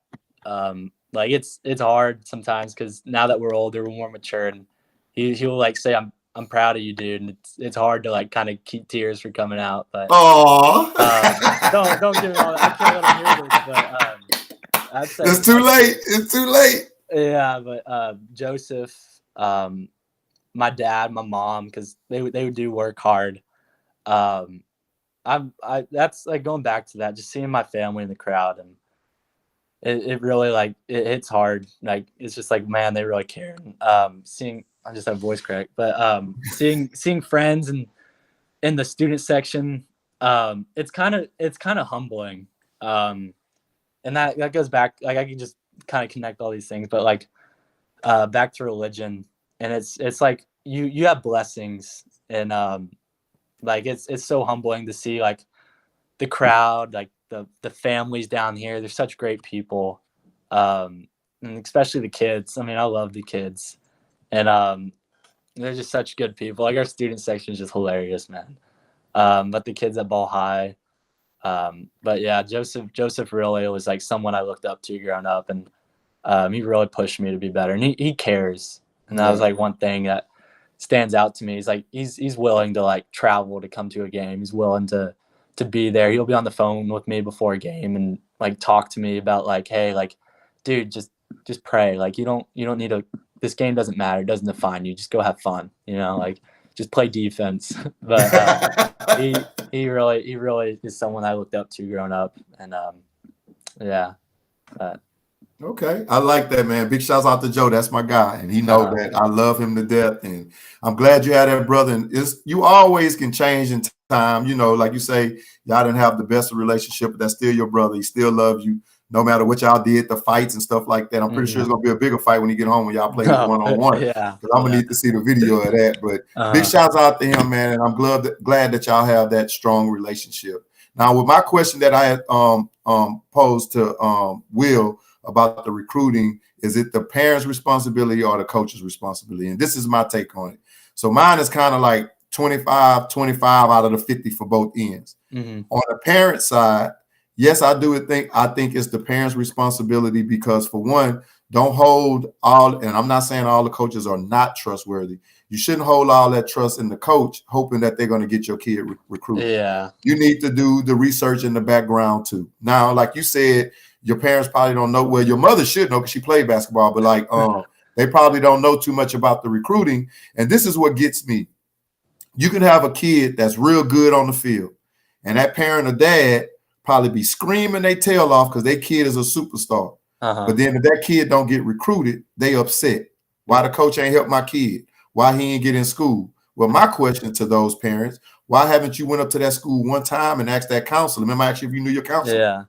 Speaker 4: Like it's hard sometimes because now that we're older, we're more mature, and he'll like say, I'm proud of you, dude. And it's hard to like kind of keep tears from coming out. But don't give me all that. I can't let him hear this. But I'd say
Speaker 3: it's too late. It's too late.
Speaker 4: Yeah, but Joseph, my dad, my mom, because they do work hard. That's like going back to that, just seeing my family in the crowd, and it really like it hits hard. Like it's just like, man, they really care. Seeing, I just have voice crack, but seeing friends and in the student section, it's kind of humbling. And that goes back, like I can just kind of connect all these things, but like back to religion, and it's like you have blessings, and like it's so humbling to see like the crowd, like the families down here. They're such great people, and especially the kids. I mean, I love the kids. And they're just such good people. Like our student section is just hilarious, man. But the kids at Ball High. But yeah, Joseph really was like someone I looked up to growing up, and he really pushed me to be better. And he cares. And that was like one thing that stands out to me. He's like he's willing to like travel to come to a game. He's willing to be there. He'll be on the phone with me before a game and like talk to me about like, hey, like, dude, just pray. Like you don't need to. This game doesn't matter. It doesn't define you. Just go have fun. You know, like just play defense. But he really is someone I looked up to growing up. And yeah.
Speaker 3: Okay, I like that, man. Big shouts out to Joe. That's my guy, and he knows that I love him to death. And I'm glad you had that brother. And you always can change in time. You know, like you say, y'all didn't have the best relationship, but that's still your brother. He still loves you. No matter what y'all did, the fights and stuff like that. I'm pretty sure it's gonna be a bigger fight when you get home when y'all play one-on-one.
Speaker 4: Yeah.
Speaker 3: Because I'm gonna need to see the video of that. But big shouts out to him, man. And I'm glad that y'all have that strong relationship. Now, with my question that I had posed to Will about the recruiting, is it the parents' responsibility or the coach's responsibility? And this is my take on it. So mine is kind of like 25 out of the 50 for both ends. On the parent side, yes, I think it's the parents' responsibility because, for one, don't hold all, and I'm not saying all the coaches are not trustworthy. You shouldn't hold all that trust in the coach, hoping that they're going to get your kid recruited.
Speaker 4: Yeah.
Speaker 3: You need to do the research in the background too. Now, like you said, your parents probably don't know. Well, your mother should know because she played basketball, but like they probably don't know too much about the recruiting. And this is what gets me. You can have a kid that's real good on the field, and that parent or dad probably be screaming their tail off because their kid is a superstar. But then if that kid don't get recruited, they upset. Why the coach ain't help my kid? Why he ain't get in school? Well, my question to those parents, why haven't you went up to that school one time and asked that counselor? Remember, actually, if you knew your counselor.
Speaker 4: Yeah.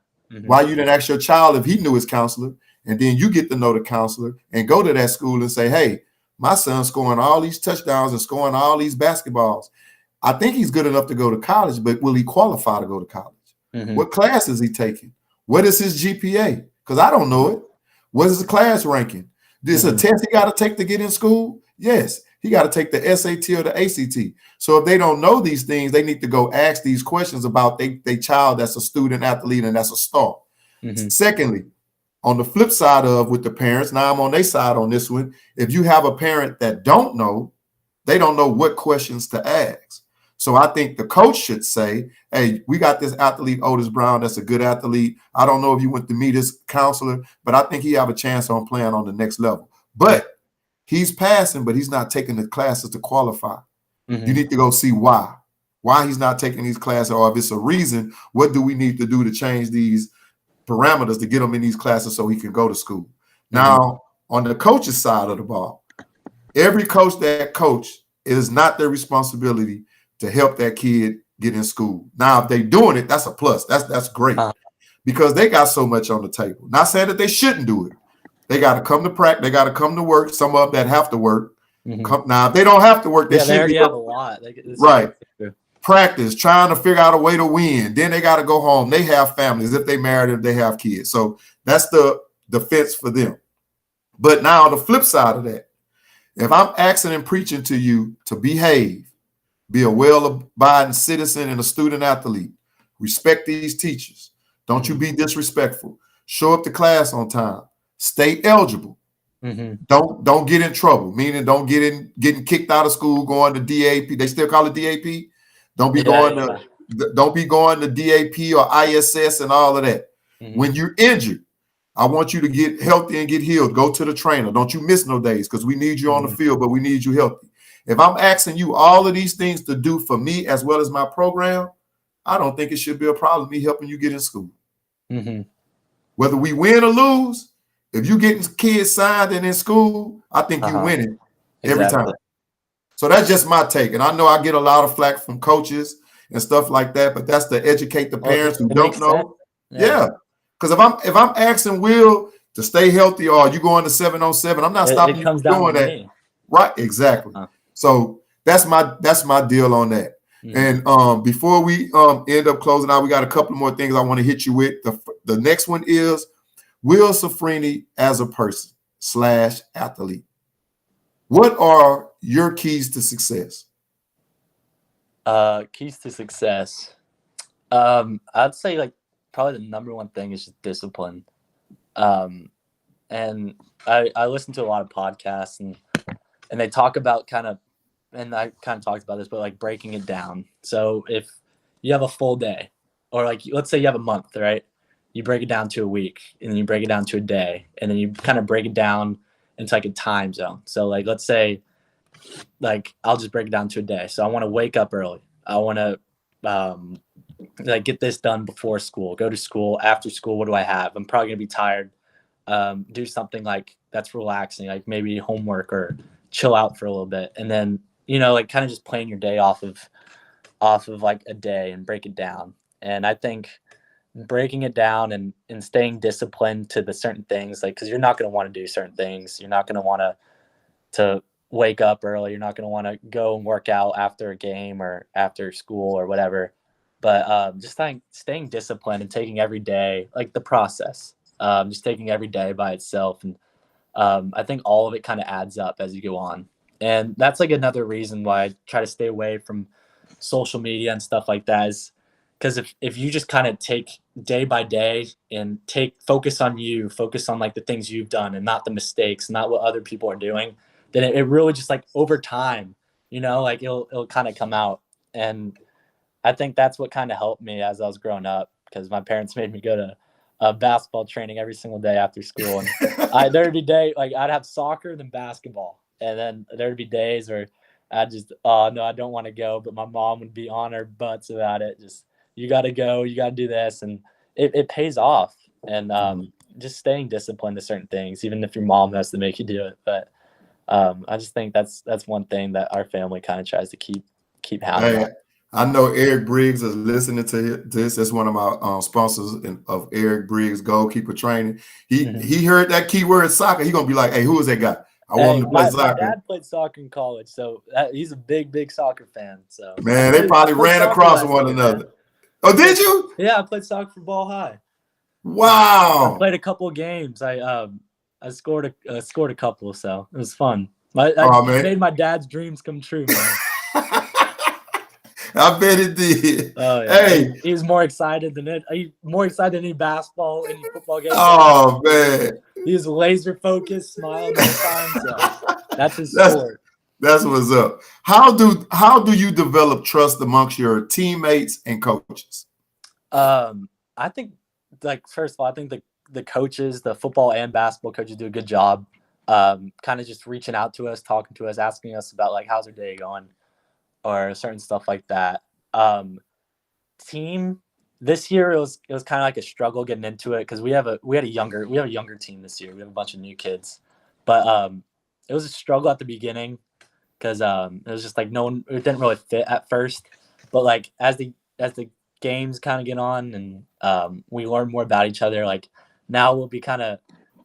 Speaker 3: Why you didn't ask your child if he knew his counselor, and then you get to know the counselor and go to that school and say, hey, my son's scoring all these touchdowns and scoring all these basketballs. I think he's good enough to go to college, but will he qualify to go to college? What class is he taking? What is his GPA? Because I don't know it. What is the class ranking? This a test he got to take to get in school? Yes. He got to take the SAT or the ACT. So if they don't know these things, they need to go ask these questions about their child that's a student athlete and that's a star. Secondly, on the flip side of with the parents, now I'm on their side on this one. If you have a parent that don't know, they don't know what questions to ask. So I think the coach should say, hey, we got this athlete, Otis Brown, that's a good athlete. I don't know if you went to meet his counselor, but I think he have a chance on playing on the next level. But he's passing, but he's not taking the classes to qualify. You need to go see why he's not taking these classes, or if it's a reason, what do we need to do to change these parameters to get him in these classes so he can go to school. Now, on the coach's side of the ball, every coach that coach, it is not their responsibility to help that kid get in school. Now, if they're doing it, that's a plus. That's great because they got so much on the table. Not saying that they shouldn't do it. They got to come to practice. They got to come to work. Some of them that have to work. Now, if they don't have to work, they should
Speaker 4: already have a lot.
Speaker 3: Right. Practice, trying to figure out a way to win. Then they got to go home. They have families, if they married, if they have kids. So that's the defense for them. But now the flip side of that, if I'm asking and preaching to you to behave, be a well-abiding citizen and a student athlete, respect these teachers, don't you be disrespectful, show up to class on time, stay eligible, don't get in trouble, meaning don't getting kicked out of school, going to DAP. They still call it DAP. Don't be going to DAP or ISS and all of that. When you're injured, I want you to get healthy and get healed. Go to the trainer. Don't you miss no days because we need you on the field, but we need you healthy. If I'm asking you all of these things to do for me as well as my program, I don't think it should be a problem me helping you get in school. Whether we win or lose, if you getting kids signed and in school, I think you winning every time. So that's just my take. And I know I get a lot of flack from coaches and stuff like that, but that's to educate the parents who don't know. Yeah. Because if I'm asking Will to stay healthy or you going to 7-on-7, I'm not stopping you from doing that. Right, exactly. So that's my deal on that. And before we end up closing out, we got a couple more things I want to hit you with. The next one is Will Cianfrini as a person / athlete. What are your keys to success?
Speaker 4: Keys to success. I'd say like probably the number one thing is just discipline. And I listen to a lot of podcasts and they talk about and I kind of talked about this, but like breaking it down. So if you have a full day, or like let's say you have a month, right? You break it down to a week, and then you break it down to a day, and then you kind of break it down into like a time zone. So like let's say like I'll just break it down to a day. So I want to wake up early. I want to like get this done before school, go to school, after school. What do I have? I'm probably gonna be tired. Do something like that's relaxing, like maybe homework or chill out for a little bit, and then like kind of just playing your day off of like a day and break it down. And I think breaking it down and staying disciplined to the certain things, like because you're not going to want to do certain things, you're not going to want to wake up early, you're not going to want to go and work out after a game or after school or whatever, but just staying disciplined and taking every day, like the process, just taking every day by itself. And I think all of it kind of adds up as you go on. And that's like another reason why I try to stay away from social media and stuff like that, is because if you just kind of take day by day and focus on like the things you've done and not the mistakes, not what other people are doing, then it really just like over time, like it'll kind of come out. And I think that's what kind of helped me as I was growing up, because my parents made me go to basketball training every single day after school. And there'd be days like I'd have soccer then basketball. And then there'd be days where I'd just, oh, no, I don't want to go. But my mom would be on her butts about it. Just, you got to go. You got to do this. And it pays off. And just staying disciplined to certain things, even if your mom has to make you do it. But I just think that's one thing that our family kind of tries to keep hounding on.
Speaker 3: I know Eric Briggs is listening to this. That's one of my sponsors of Eric Briggs Goalkeeper Training. He heard that keyword soccer. He's going to be like, hey, who is that guy? I want him to play soccer.
Speaker 4: My dad played soccer in college, so he's a big soccer fan. So
Speaker 3: man, they probably ran across one another. Man. Oh, did you?
Speaker 4: Yeah, I played soccer for Ball High.
Speaker 3: Wow.
Speaker 4: I played a couple of games. I scored a couple, so it was fun. I made my dad's dreams come true, man.
Speaker 3: I bet it did.
Speaker 4: Oh, yeah. Hey, he was more excited than any basketball, any football game.
Speaker 3: Oh man,
Speaker 4: he was laser focused, smiling all the time. So that's his sport.
Speaker 3: That's what's up. How do you develop trust amongst your teammates and coaches?
Speaker 4: I think, like, first of all, I think the coaches, the football and basketball coaches, do a good job. Kind of just reaching out to us, talking to us, asking us about like how's our day going, or certain stuff like that. Team this year it was kind of like a struggle getting into it because we have a younger team this year. We have a bunch of new kids, but it was a struggle at the beginning because it was just like it didn't really fit at first. But like as the games kind of get on and we learn more about each other, like now we'll be kind of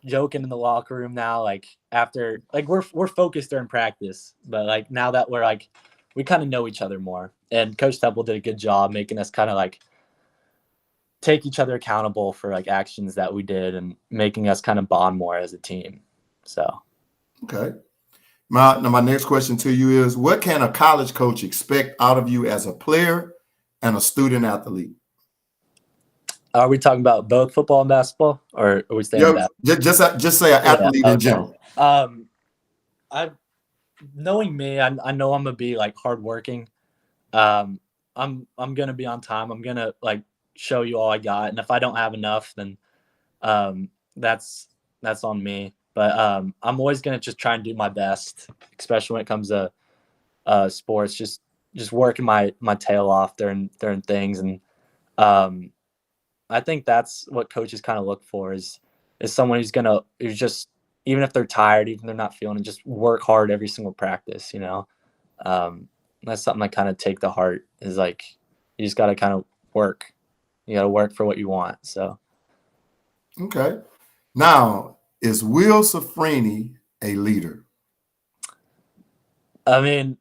Speaker 4: joking in the locker room now, like after like we're focused during practice, but like now that we're like we kind of know each other more. And Coach Temple did a good job making us kind of like take each other accountable for like actions that we did and making us kind of bond more as a team. So,
Speaker 3: okay. My next question to you is, what can a college coach expect out of you as a player and a student athlete?
Speaker 4: Are we talking about both football and basketball, or are we staying back?
Speaker 3: Just say an athlete in general.
Speaker 4: Knowing me, I know I'm gonna be like hardworking. I'm gonna be on time. I'm gonna like show you all I got, and if I don't have enough, then that's on me. But I'm always gonna just try and do my best, especially when it comes to sports. Just working my tail off during things, and I think that's what coaches kind of look for is someone who's just, even if they're tired, even if they're not feeling it, just work hard every single practice, you know. That's something I kind of take to heart, is like you just got to kind of work. You got to work for what you want. So,
Speaker 3: okay. Now, is Will Cianfrini a leader?
Speaker 4: I mean,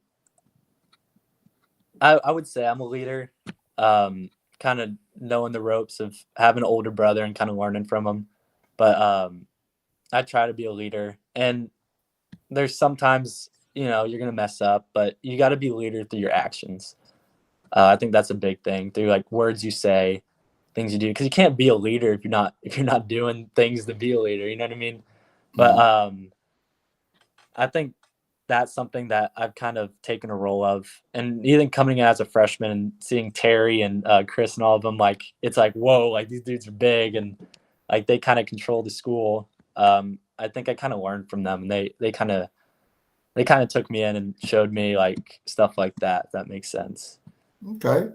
Speaker 4: I would say I'm a leader. Kind of knowing the ropes of having an older brother and kind of learning from him. But I try to be a leader. And there's sometimes, you know, you're going to mess up, but you got to be a leader through your actions. I think that's a big thing, through like words you say, things you do, because you can't be a leader if you're not doing things to be a leader. You know what I mean? But I think that's something that I've kind of taken a role of, and even coming in as a freshman and seeing Terry and Chris and all of them, like it's like, whoa, like these dudes are big and like they kind of control the school. I think I kind of learned from them, and they kind of took me in and showed me like stuff like that. If that makes sense.
Speaker 3: Okay.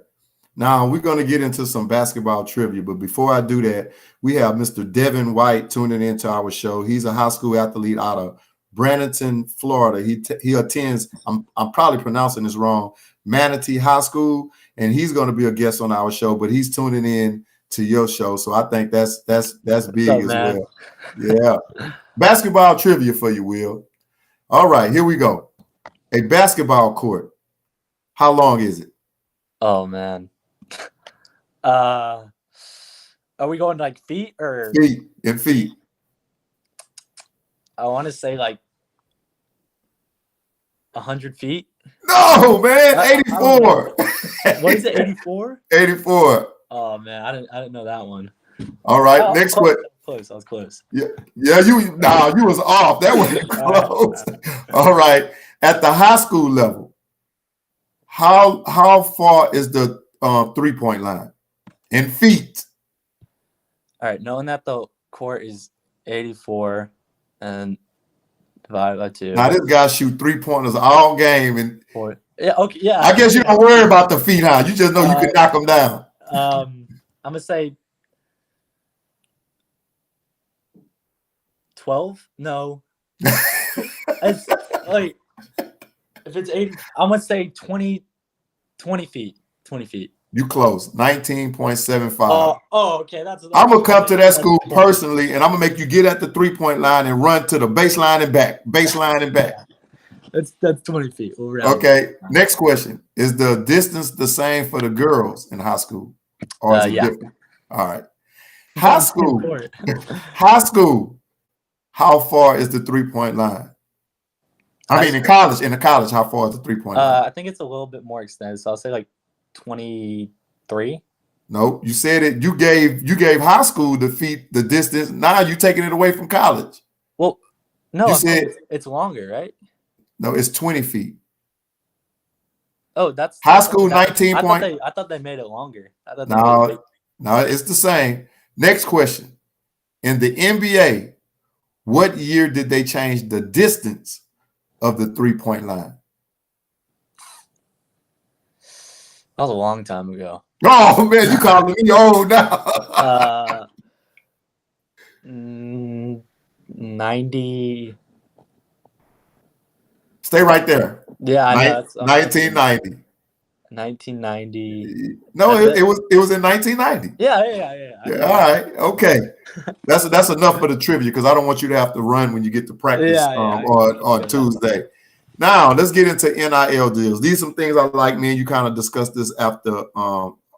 Speaker 3: Now we're going to get into some basketball trivia, but before I do that, we have Mr. Devin White tuning into our show. He's a high school athlete out of Bradenton, Florida. He attends, I'm probably pronouncing this wrong, Manatee High School, and he's going to be a guest on our show, but he's tuning in to your show. So I think that's big as well. Yeah. Basketball trivia for you, Will. All right, here we go. A basketball court, how long is it?
Speaker 4: Oh man. Are we going like feet or
Speaker 3: feet? In feet.
Speaker 4: I want to say like 100 feet.
Speaker 3: No, man, 84.
Speaker 4: What is it? 84?
Speaker 3: 84.
Speaker 4: Oh man, I didn't know that one.
Speaker 3: All right, next question.
Speaker 4: Close. I was close.
Speaker 3: Yeah, you was off. That was close. All right. At the high school level, how far is the 3-point line in feet?
Speaker 4: All right, knowing that the court is 84 and divided by 2.
Speaker 3: Now this guy shoot 3-pointers all game, and
Speaker 4: yeah, okay, yeah.
Speaker 3: I guess you don't worry about the feet, huh? You just know you can knock them down.
Speaker 4: I'm gonna say 12. No, it's like if it's 80, I'm gonna say 20 feet. 20 feet.
Speaker 3: You close. 19.75.
Speaker 4: Oh, okay.
Speaker 3: I'm gonna come to that school personally, and I'm gonna make you get at the 3-point line and run to the baseline and back. Baseline and back.
Speaker 4: That's 20 feet.
Speaker 3: Okay. Next question: is the distance the same for the girls in high school, or is it different? All right. High school. High school. How far is the 3-point line? I mean, in college, how far is the 3-point line?
Speaker 4: I think it's a little bit more extended, so I'll say like 23.
Speaker 3: No, you said it. You gave high school the distance. Now you're taking it away from college.
Speaker 4: Well, no,
Speaker 3: you said
Speaker 4: it's longer, right?
Speaker 3: No, it's 20 feet.
Speaker 4: Oh, that's
Speaker 3: High school,
Speaker 4: that,
Speaker 3: 19 point.
Speaker 4: I thought they made it longer. I thought they made it
Speaker 3: No, it's the same. Next question. In the NBA, what year did they change the distance of the 3-point line?
Speaker 4: That was a long time ago.
Speaker 3: Oh, man, you calling me old now.
Speaker 4: 90.
Speaker 3: Stay right there.
Speaker 4: Yeah, I know.
Speaker 3: 1990.
Speaker 4: 1990.
Speaker 3: No, it was in 1990.
Speaker 4: Yeah.
Speaker 3: All right. Okay. That's enough for the trivia because I don't want you to have to run when you get to practice on Tuesday. Now let's get into NIL deals. These are some things I like. Me and you kind of discussed this after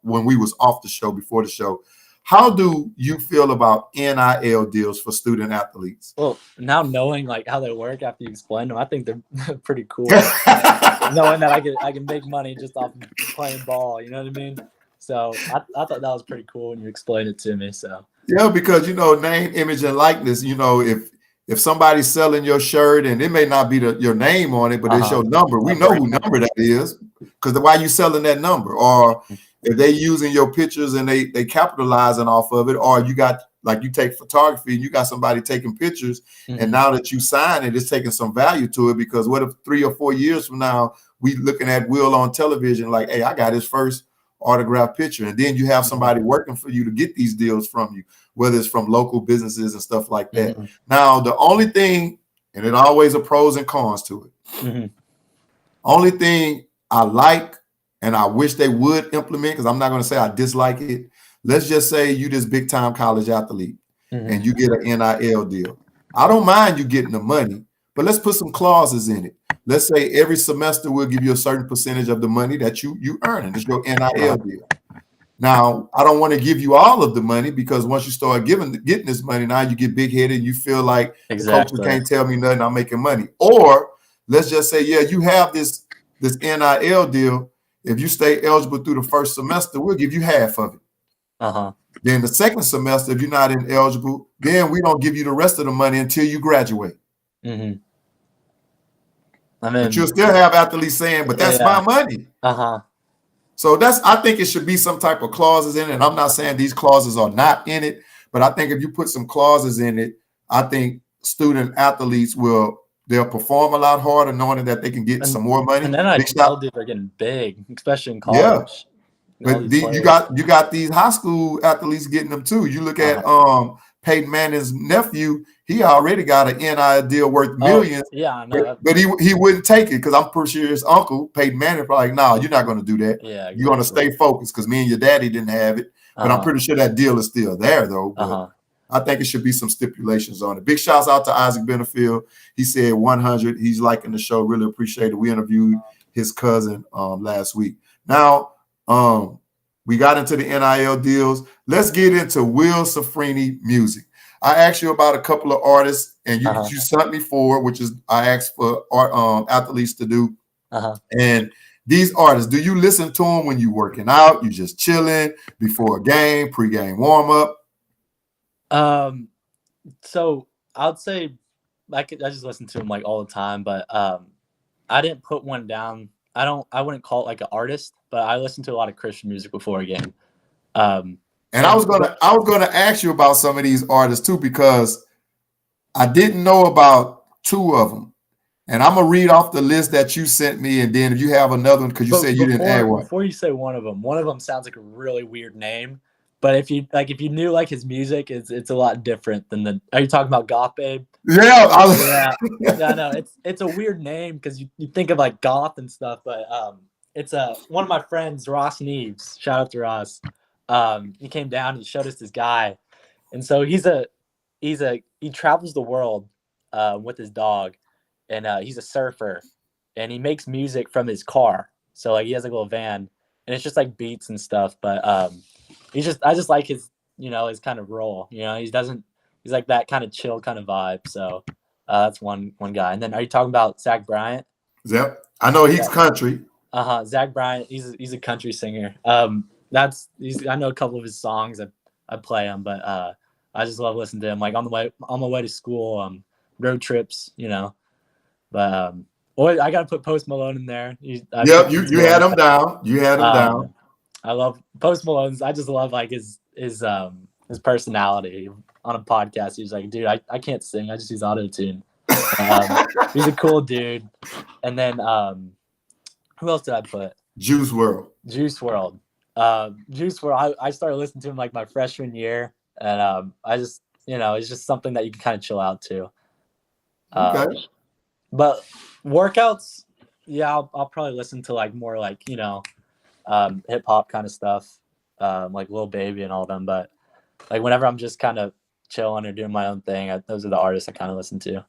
Speaker 3: when we was off the show, before the show. How do you feel about NIL deals for student athletes?
Speaker 4: Well, now knowing like how they work after you explain them, I think they're pretty cool. Knowing that I can make money just off of playing ball, you know what I mean? So I thought that was pretty cool when you explained it to me. So
Speaker 3: yeah, because name, image, and likeness. If somebody's selling your shirt and it may not be your name on it, but it's your number, we know who number that is because why you selling that number, or if they using your pictures and they capitalizing off of it, or you got like you take photography and you got somebody taking pictures, and now that you sign it, it's taking some value to it because what if 3 or 4 years from now we looking at Will on television like, hey, I got his first autographed picture, and then you have somebody working for you to get these deals from you, whether it's from local businesses and stuff like that. Now, the only thing, and it always a pros and cons to it. Only thing I like and I wish they would implement, because I'm not going to say I dislike it. Let's just say you this big time college athlete and you get an NIL deal. I don't mind you getting the money, but let's put some clauses in it. Let's say every semester we'll give you a certain percentage of the money that you earn. It's your NIL deal. Now, I don't want to give you all of the money because once you start getting this money, now you get big headed and you feel like the coaches can't tell me nothing, I'm making money. Or let's just say, yeah, you have this NIL deal. If you stay eligible through the first semester, we'll give you half of it. Then the second semester, if you're not ineligible, then we don't give you the rest of the money until you graduate. But you'll still have athletes saying, but that's my money. So I think it should be some type of clauses in it. And I'm not saying these clauses are not in it, but I think if you put some clauses in it, I think student athletes they'll perform a lot harder knowing that they can get some more money.
Speaker 4: And then NIL deals are getting big, especially in college.
Speaker 3: Yeah. But you got these high school athletes getting them too. You look at Peyton Manning's nephew, he already got an NIL deal worth millions.
Speaker 4: Yeah, I know.
Speaker 3: But he wouldn't take it because I'm pretty sure his uncle, Peyton Manning, probably like, no, you're not going to do that.
Speaker 4: Yeah,
Speaker 3: You're going to stay focused because me and your daddy didn't have it. But I'm pretty sure that deal is still there, though. But I think it should be some stipulations on it. Big shouts out to Isaac Benefield. He said 100. He's liking the show. Really appreciate it. We interviewed his cousin last week. Now, we got into the NIL deals. Let's get into Will Cianfrini music. I asked you about a couple of artists, and you sent me forward, which is I asked for athletes to do. And these artists, do you listen to them when you working out? You just chilling before a game, pre-game warm up?
Speaker 4: So I'd say I just listen to them like all the time, but I didn't put one down. I wouldn't call it like an artist, but I listen to a lot of Christian music before a game.
Speaker 3: And I was gonna ask you about some of these artists too, because I didn't know about two of them. And I'm gonna read off the list that you sent me, and then if you have another one, because you said you didn't add one.
Speaker 4: Before you say one of them sounds like a really weird name. But if you knew like his music, it's a lot different than the. Are you talking about Goth Babe?
Speaker 3: Yeah,
Speaker 4: yeah. No, it's a weird name because you think of like goth and stuff, but it's one of my friends, Ross Neves. Shout out to Ross. He came down, he showed us this guy, and so he travels the world with his dog, and he's a surfer, and he makes music from his car. So like he has like a little van, and it's just like beats and stuff, but I just like his his kind of role. He's like that kind of chill kind of vibe. So that's one guy. And then are you talking about Zach Bryant?
Speaker 3: Yep, I know he's country.
Speaker 4: Zach Bryant, he's a country singer. I know a couple of his songs. I play them, but I just love listening to him. Like on my way to school, road trips, But Well, I got to put Post Malone in there.
Speaker 3: Yep, you had him down. You had him down.
Speaker 4: I love Post Malone's. I just love like his personality. On a podcast, he's like, dude, I can't sing. I just use auto-tune. He's a cool dude. And then who else did I put?
Speaker 3: Juice WRLD.
Speaker 4: Juice WRLD. Juice WRLD. I started listening to him like my freshman year, and I just, it's just something that you can kind of chill out to.
Speaker 3: Okay.
Speaker 4: But workouts, yeah, I'll probably listen to like more like hip hop kind of stuff, like Lil Baby and all of them. But like whenever I'm just kind of chilling or doing my own thing, those are the artists I kind of listen to.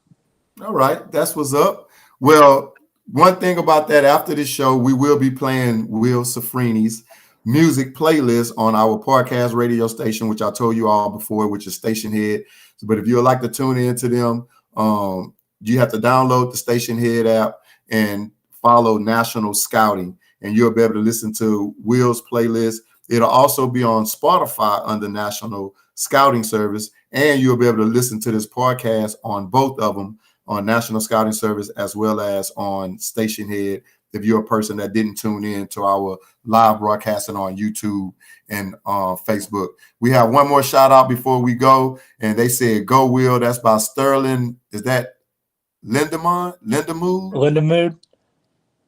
Speaker 3: All right, that's what's up. Well, one thing about that, after this show, we will be playing Will Cianfrini's music playlist on our podcast radio station, which I told you all before, which is Stationhead. But if you would like to tune in to them, you have to download the Stationhead app and follow NationalScoutin, and you'll be able to listen to Will's playlist. It'll also be on Spotify under National Scouting Service, and you'll be able to listen to this podcast on both of them, on National Scouting Service as well as on Stationhead, if you're a person that didn't tune in to our live broadcasting on YouTube and Facebook. We have one more shout out before we go, and they said, "Go Will." That's by Sterling. Is that Lindamood?
Speaker 4: Lindamood.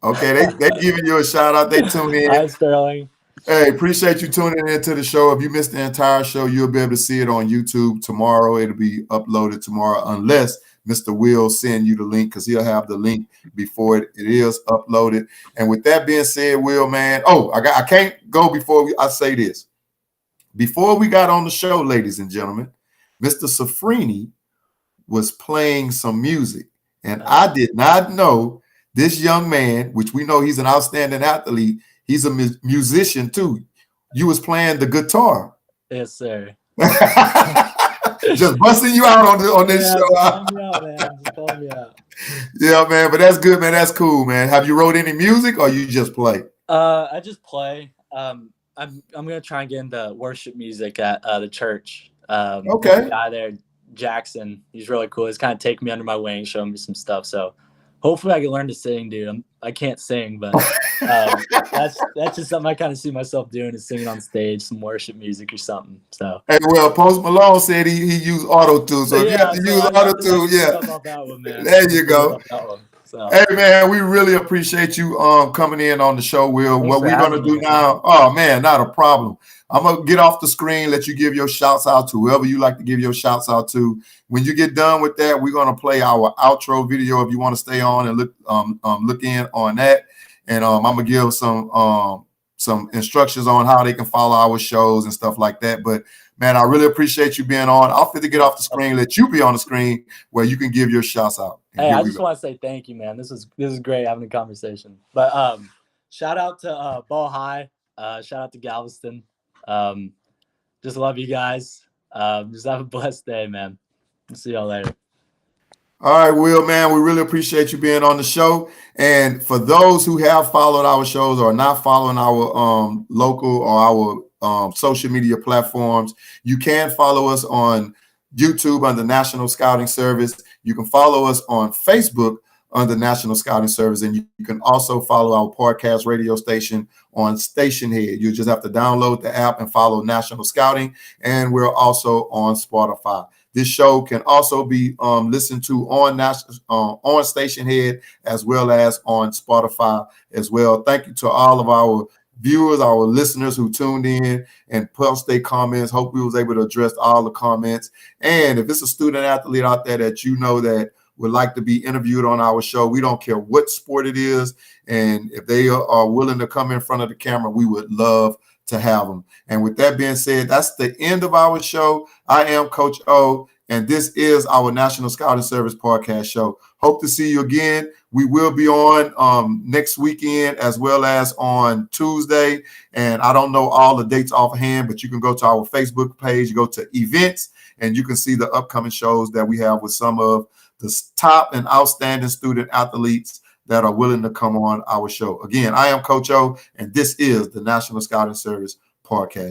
Speaker 3: Okay, they giving you a shout out. They tune in.
Speaker 4: Hi, Sterling.
Speaker 3: Hey, appreciate you tuning into the show. If you missed the entire show, you'll be able to see it on YouTube tomorrow. It'll be uploaded tomorrow, unless Mr. Will send you the link, because he'll have the link before it is uploaded. And with that being said, Will, man, I can't go before I say this. Before we got on the show, ladies and gentlemen, Mr. Cianfrini was playing some music, and I did not know this young man, which we know he's an outstanding athlete. He's a musician too. You was playing the guitar.
Speaker 4: Yes, sir.
Speaker 3: Just busting you out on this show.
Speaker 4: Call me out.
Speaker 3: Yeah, man. But that's good, man. That's cool, man. Have you wrote any music, or you just play?
Speaker 4: I just play. I'm gonna try and get into worship music at the church.
Speaker 3: Okay.
Speaker 4: The guy there, Jackson, he's really cool. He's kind of taking me under my wing, showing me some stuff. So hopefully I can learn to sing, dude. I can't sing, but that's just something I kind of see myself doing, is singing on stage, some worship music or something. So
Speaker 3: hey, well, Post Malone said he used auto-tune, so if you have to use auto-tune, there you go. So. Hey, man, we really appreciate you coming in on the show, Will.
Speaker 4: Thanks
Speaker 3: what we're gonna do now? Oh man, not a problem. I'm gonna get off the screen, let you give your shouts out to whoever you like to give your shouts out to. When you get done with that, we're gonna play our outro video. If you want to stay on and look in on that, and I'm gonna give some instructions on how they can follow our shows and stuff like that. But man, I really appreciate you being on. I'll fit to get off the screen, let you be on the screen where you can give your shouts out.
Speaker 4: Hey, I just want to say thank you, man. This is great having a conversation. But shout out to Ball High. Shout out to Galveston. Just love you guys. Just have a blessed day, man. See y'all later.
Speaker 3: All right, Will, man, we really appreciate you being on the show. And for those who have followed our shows or not following our local or our social media platforms, you can follow us on YouTube under National Scouting Service. You can follow us on Facebook under National Scouting Service, and you can also follow our podcast radio station on Stationhead. You just have to download the app and follow National Scouting, and we're also on Spotify. This show can also be listened to on Stationhead as well as on Spotify as well. Thank you to all of our viewers, our listeners who tuned in and post their comments. Hope we was able to address all the comments. And if it's a student athlete out there that you know that would like to be interviewed on our show, we don't care what sport it is, and if they are willing to come in front of the camera, we would love to have them. And with that being said, that's the end of our show. I am Coach O, and this is our National Scouting Service podcast show. Hope to see you again. We will be on next weekend as well as on Tuesday. And I don't know all the dates offhand, but you can go to our Facebook page, go to events, and you can see the upcoming shows that we have with some of the top and outstanding student athletes that are willing to come on our show. Again, I am Coach O, and this is the National Scouting Service podcast.